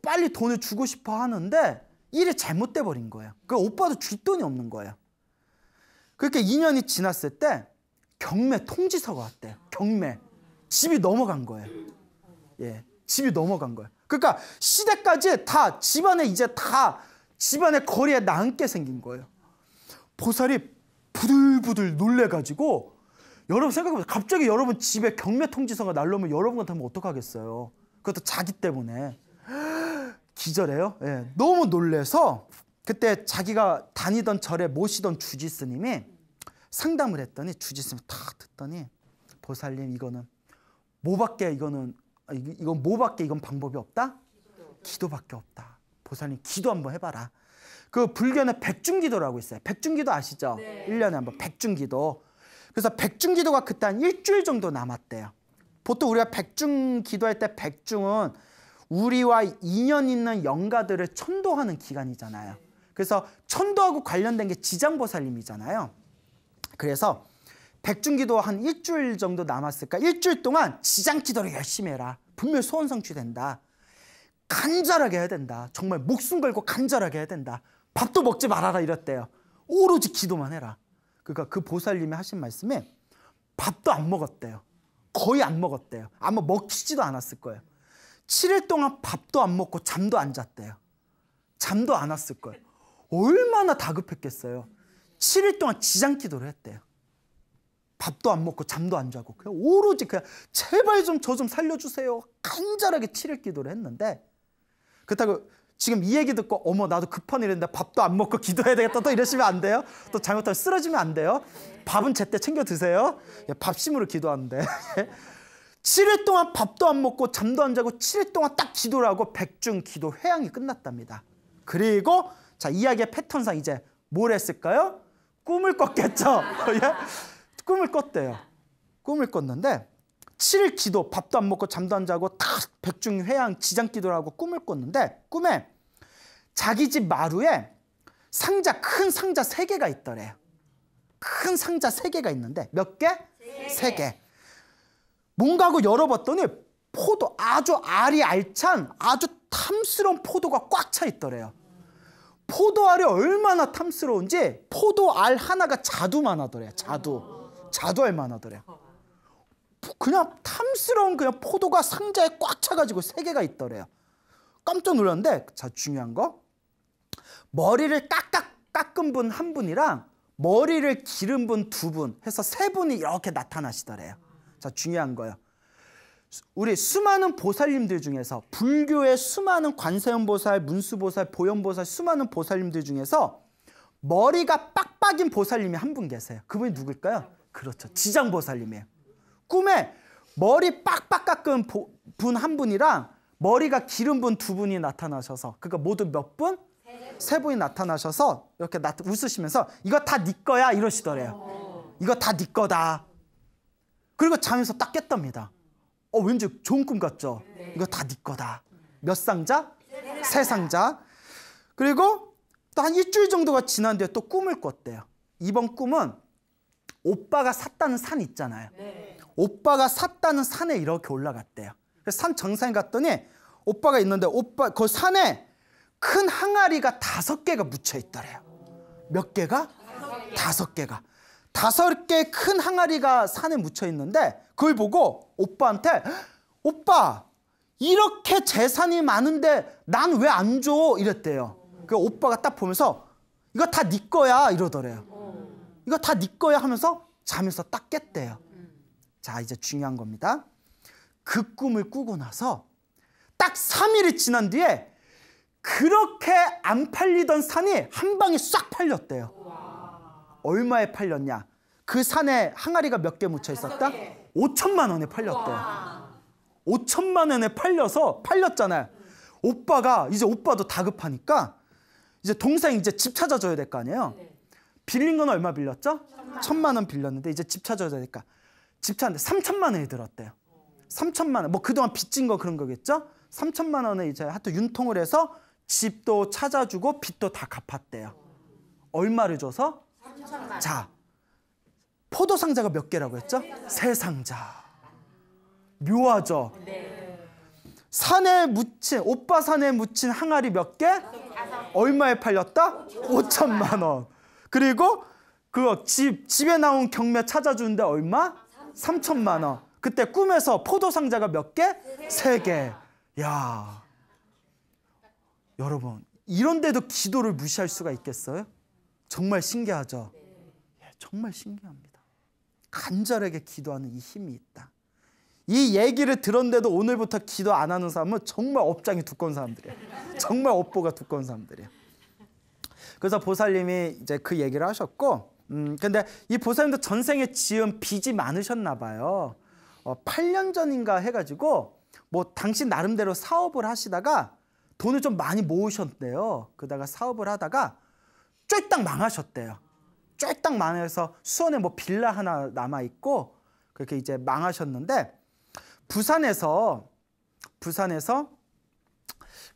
빨리 돈을 주고 싶어 하는데 일이 잘못돼 버린 거예요. 그 오빠도 줄 돈이 없는 거예요. 그렇게 2년이 지났을 때 경매 통지서가 왔대요. 경매. 집이 넘어간 거예요. 예, 집이 넘어간 거예요. 그러니까 시댁까지 다 집안의 거리에 남게 생긴 거예요. 보살이 부들부들 놀래가지고, 여러분 생각해보세요. 갑자기 여러분 집에 경매 통지서가 날라오면 여러분 같으면 어떡하겠어요. 그것도 자기 때문에. 기절해요. 예, 너무 놀래서 그때 자기가 다니던 절에 모시던 주지스님이 상담을 했더니, 주지스님이 탁 듣더니, 보살님 이건 뭐밖에 이건 방법이 없다? 기도밖에 없다. 보살님 기도 한번 해봐라. 그 불교는 백중기도라고 있어요. 백중기도 아시죠? 네. 1년에 한번 백중기도. 그래서 백중기도가 그때 한 일주일 정도 남았대요. 보통 우리가 백중기도할 때, 백중은 우리와 인연 있는 영가들을 천도하는 기간이잖아요. 그래서 천도하고 관련된 게 지장보살님이잖아요. 그래서 백중기도 한 일주일 정도 남았을까? 일주일 동안 지장기도를 열심히 해라. 분명 소원 성취된다. 간절하게 해야 된다. 정말 목숨 걸고 간절하게 해야 된다. 밥도 먹지 말아라 이랬대요. 오로지 기도만 해라. 그러니까 그 보살님이 하신 말씀에 밥도 안 먹었대요. 거의 안 먹었대요. 아마 먹히지도 않았을 거예요. 7일 동안 밥도 안 먹고 잠도 안 잤대요. 잠도 안 왔을 거예요. 얼마나 다급했겠어요. 7일 동안 지장기도를 했대요. 밥도 안 먹고 잠도 안 자고 그냥 오로지 제발 좀 저 좀 살려주세요. 간절하게 7일 기도를 했는데, 그렇다고 지금 이 얘기 듣고 어머 나도 급한 일인데 밥도 안 먹고 기도해야 되겠다 또 이러시면 안 돼요. 또 잘못하면 쓰러지면 안 돼요. 밥은 제때 챙겨 드세요. 밥심으로 기도하는데 7일 동안 밥도 안 먹고 잠도 안 자고 7일 동안 딱 기도를 하고 백중 기도 회양이 끝났답니다. 그리고 자, 이야기의 패턴상 이제 뭘 했을까요? 꿈을 꿨겠죠. 예? 꿈을 꿨대요. 꿈을 꿨는데 7일 기도, 밥도 안 먹고 잠도 안 자고 다 백중회양 지장기도를 하고 꿈을 꿨는데 꿈에 자기 집 마루에 상자, 큰 상자 3개가 있더래요. 큰 상자 3개가 있는데 몇 개? 3개. 뭔가 하고 열어봤더니 포도, 아주 알이 알찬 아주 탐스러운 포도가 꽉 차 있더래요. 포도알이 얼마나 탐스러운지 포도알 하나가 자두만 하더래요. 자두알만 하더래요. 그냥 탐스러운 그냥 포도가 상자에 꽉 차가지고 3개가 있더래요. 깜짝 놀랐는데 자, 중요한 거, 머리를 깎은 분 1분이랑 머리를 기른 분 2분 해서 3분이 이렇게 나타나시더래요. 자, 중요한 거예요. 우리 수많은 보살님들 중에서, 불교의 수많은 관세음보살, 문수보살, 보현보살, 수많은 보살님들 중에서 머리가 빡빡인 보살님이 1분 계세요. 그분이 누굴까요? 그렇죠, 지장보살님이에요. 꿈에 머리 빡빡 깎은 분 1분이랑 머리가 기른 분 2분이 나타나셔서, 그러니까 모두 몇 분? 3분이 나타나셔서 이렇게 웃으시면서 이거 다 네 거야 이러시더래요. 이거 다 네 거다. 그리고 잠에서 딱 깼답니다. 왠지 좋은 꿈 같죠? 이거 다 네 거다. 몇 상자? 3상자. 그리고 또 한 일주일 정도가 지난 뒤에 또 꿈을 꿨대요. 이번 꿈은 오빠가 샀다는 산 있잖아요. 오빠가 샀다는 산에 이렇게 올라갔대요. 그래서 산 정상에 갔더니 오빠가 있는데 그 산에 큰 항아리가 5개가 묻혀 있더래요. 몇 개가? 5개가. 5개 큰 항아리가 산에 묻혀 있는데 그걸 보고 오빠한테, 오빠 이렇게 재산이 많은데 난 왜 안 줘? 이랬대요. 그 오빠가 딱 보면서 이거 다 네 거야 이러더래요. 이거 다 네 거야 하면서 잠에서 딱 깼대요. 자, 이제 중요한 겁니다. 그 꿈을 꾸고 나서 딱 3일이 지난 뒤에 그렇게 안 팔리던 산이 한 방에 싹 팔렸대요. 얼마에 팔렸냐? 그 산에 항아리가 몇 개 묻혀 있었다? 5천만 원에 팔렸대요. 5천만 원에 팔렸잖아요. 오빠가 이제 오빠도 다급하니까 이제 동생 이제 집 찾아줘야 될 거 아니에요. 빌린 건 얼마 빌렸죠? 1,000만 원 빌렸는데 이제 집 찾아줘야 되니까 집 찾는데 3천만 원이 들었대요. 3천만 원. 뭐 그동안 빚진 거 그런 거겠죠? 3천만 원을 이제 하여튼 윤통을 해서 집도 찾아주고 빚도 다 갚았대요. 얼마를 줘서? 3천만 원. 자, 포도 상자가 몇 개라고 했죠? 3상자. 묘하죠? 오빠 산에 묻힌 항아리 몇 개? 얼마에 팔렸다? 5천만 원. 그리고 그거 집에 나온 경매 찾아주는데 얼마? 3천만 원. 그때 꿈에서 포도 상자가 몇 개? 3개. 야, 여러분 이런데도 기도를 무시할 수가 있겠어요? 정말 신기하죠? 정말 신기합니다. 간절하게 기도하는 이 힘이 있다. 이 얘기를 들었는데도 오늘부터 기도 안 하는 사람은 정말 업장이 두꺼운 사람들이에요. 정말 업보가 두꺼운 사람들이에요. 그래서 보살님이 이제 그 얘기를 하셨고, 근데 이 보살님도 전생에 지은 빚이 많으셨나 봐요. 8년 전인가 해가지고 뭐 당신 나름대로 사업을 하시다가 돈을 좀 많이 모으셨대요. 그러다가 사업을 하다가 쫄딱 망하셨대요. 쫄딱 망해서 수원에 뭐 빌라 하나 남아 있고 그렇게 이제 망하셨는데, 부산에서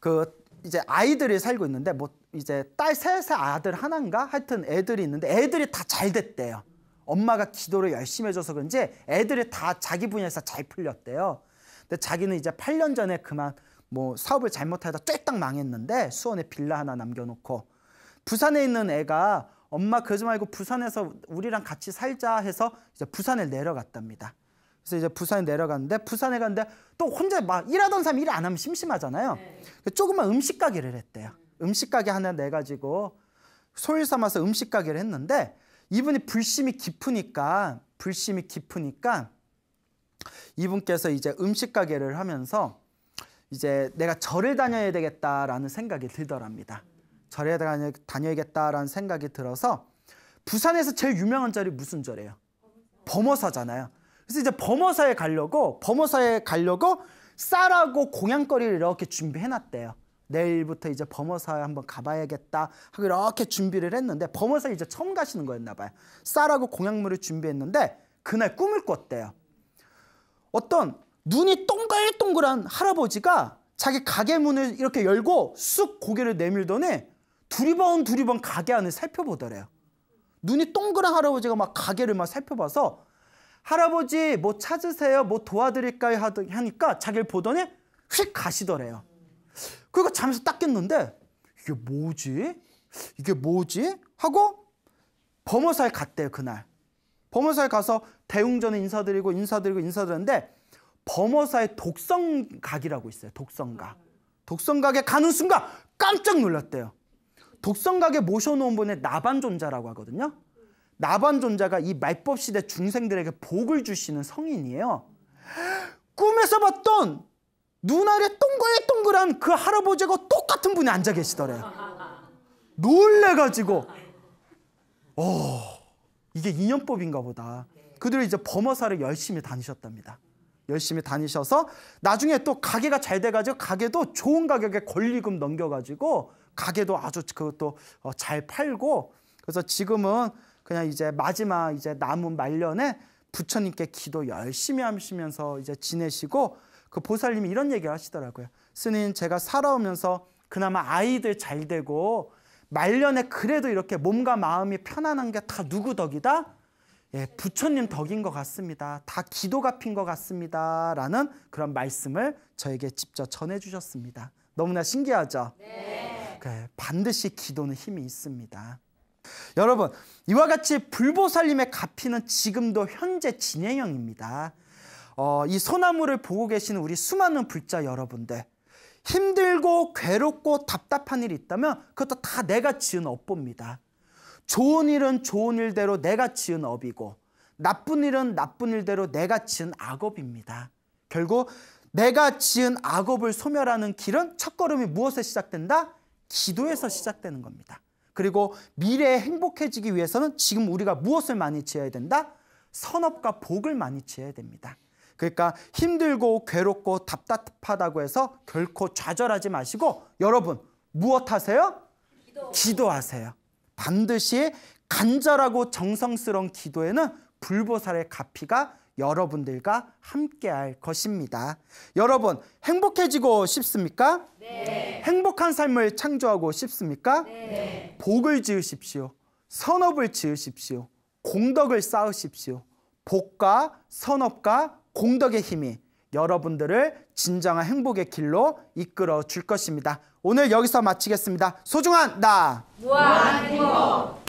그 이제 아이들이 살고 있는데 뭐 이제 딸 셋의 아들 하나인가 하여튼 애들이 있는데 애들이 다 잘 됐대요. 엄마가 기도를 열심히 해줘서 그런지 애들이 다 자기 분야에서 잘 풀렸대요. 근데 자기는 이제 8년 전에 그만 뭐 사업을 잘못하다 쫄딱 망했는데 수원에 빌라 하나 남겨놓고, 부산에 있는 애가 엄마 그러지 말고 부산에서 우리랑 같이 살자 해서 이제 부산에 내려갔답니다. 그래서 이제 부산에 내려갔는데, 부산에 갔는데 또 혼자 막 일하던 사람이 일 안 하면 심심하잖아요. 조그만 음식 가게를 했대요. 음식 가게 하나 내가지고 소일 삼아서 음식 가게를 했는데, 이분이 불심이 깊으니까 이분께서 이제 음식 가게를 하면서 이제 내가 절을 다녀야 되겠다라는 생각이 들더랍니다. 절에 다녀야겠다라는 생각이 들어서, 부산에서 제일 유명한 절이 무슨 절이에요? 범어사잖아요. 그래서 이제 범어사에 가려고 쌀하고 공양거리를 이렇게 준비해놨대요. 내일부터 이제 범어사에 한번 가봐야겠다 하고 이렇게 준비를 했는데 범어사에 이제 처음 가시는 거였나 봐요. 쌀하고 공약물을 준비했는데 그날 꿈을 꿨대요. 어떤 눈이 동글동글한 할아버지가 자기 가게 문을 이렇게 열고 쑥 고개를 내밀더니 두리번 가게 안을 살펴보더래요. 눈이 동그란 할아버지가 막 가게를 막 살펴봐서 할아버지 뭐 찾으세요? 뭐 도와드릴까요? 하니까 자기를 보더니 휙 가시더래요. 그리고 잠에서 딱 깼는데 이게 뭐지? 하고 범어사에 갔대요. 그날 범어사에 가서 대웅전에 인사드리는데 범어사에 독성각이라고 있어요. 독성각에 가는 순간 깜짝 놀랐대요. 독성각에 모셔놓은 분의 나반존자라고 하거든요. 나반존자가 이 말법 시대 중생들에게 복을 주시는 성인이에요. 꿈에서 봤던 눈알에 동글동글한 그 할아버지가 똑같은 분이 앉아 계시더래요. 놀래가지고 이게 인연법인가 보다. 그들이 이제 범어사를 열심히 다니셨답니다. 열심히 다니셔서 나중에 또 가게가 잘 돼가지고 가게도 좋은 가격에 권리금 넘겨가지고 가게도 아주 그것도 잘 팔고 그래서 지금은 그냥 이제 마지막 이제 남은 말년에 부처님께 기도 열심히 하시면서 이제 지내시고 그 보살님이 이런 얘기를 하시더라고요. 스님 제가 살아오면서 그나마 아이들 잘 되고 말년에 그래도 이렇게 몸과 마음이 편안한 게 다 누구 덕이다? 예, 부처님 덕인 것 같습니다. 다 기도 갚인 것 같습니다. 라는 그런 말씀을 저에게 직접 전해주셨습니다. 너무나 신기하죠? 네. 그래, 반드시 기도는 힘이 있습니다. 여러분 이와 같이 불보살님의 가피는 지금도 현재 진행형입니다. 이 소나무를 보고 계시는 우리 수많은 불자 여러분들 힘들고 괴롭고 답답한 일이 있다면 그것도 다 내가 지은 업보입니다. 좋은 일은 좋은 일대로 내가 지은 업이고 나쁜 일은 나쁜 일대로 내가 지은 악업입니다. 결국 내가 지은 악업을 소멸하는 길은 첫걸음이 무엇에 시작된다? 기도에서 시작되는 겁니다. 그리고 미래에 행복해지기 위해서는 지금 우리가 무엇을 많이 지어야 된다? 선업과 복을 많이 지어야 됩니다. 그러니까 힘들고 괴롭고 답답하다고 해서 결코 좌절하지 마시고 여러분 무엇 하세요? 기도하세요. 반드시 간절하고 정성스러운 기도에는 불보살의 가피가 여러분들과 함께할 것입니다. 여러분 행복해지고 싶습니까? 네. 행복한 삶을 창조하고 싶습니까? 네. 복을 지으십시오. 선업을 지으십시오. 공덕을 쌓으십시오. 복과 선업과 공덕의 힘이 여러분들을 진정한 행복의 길로 이끌어 줄 것입니다. 오늘 여기서 마치겠습니다. 소중한 나 무한 행복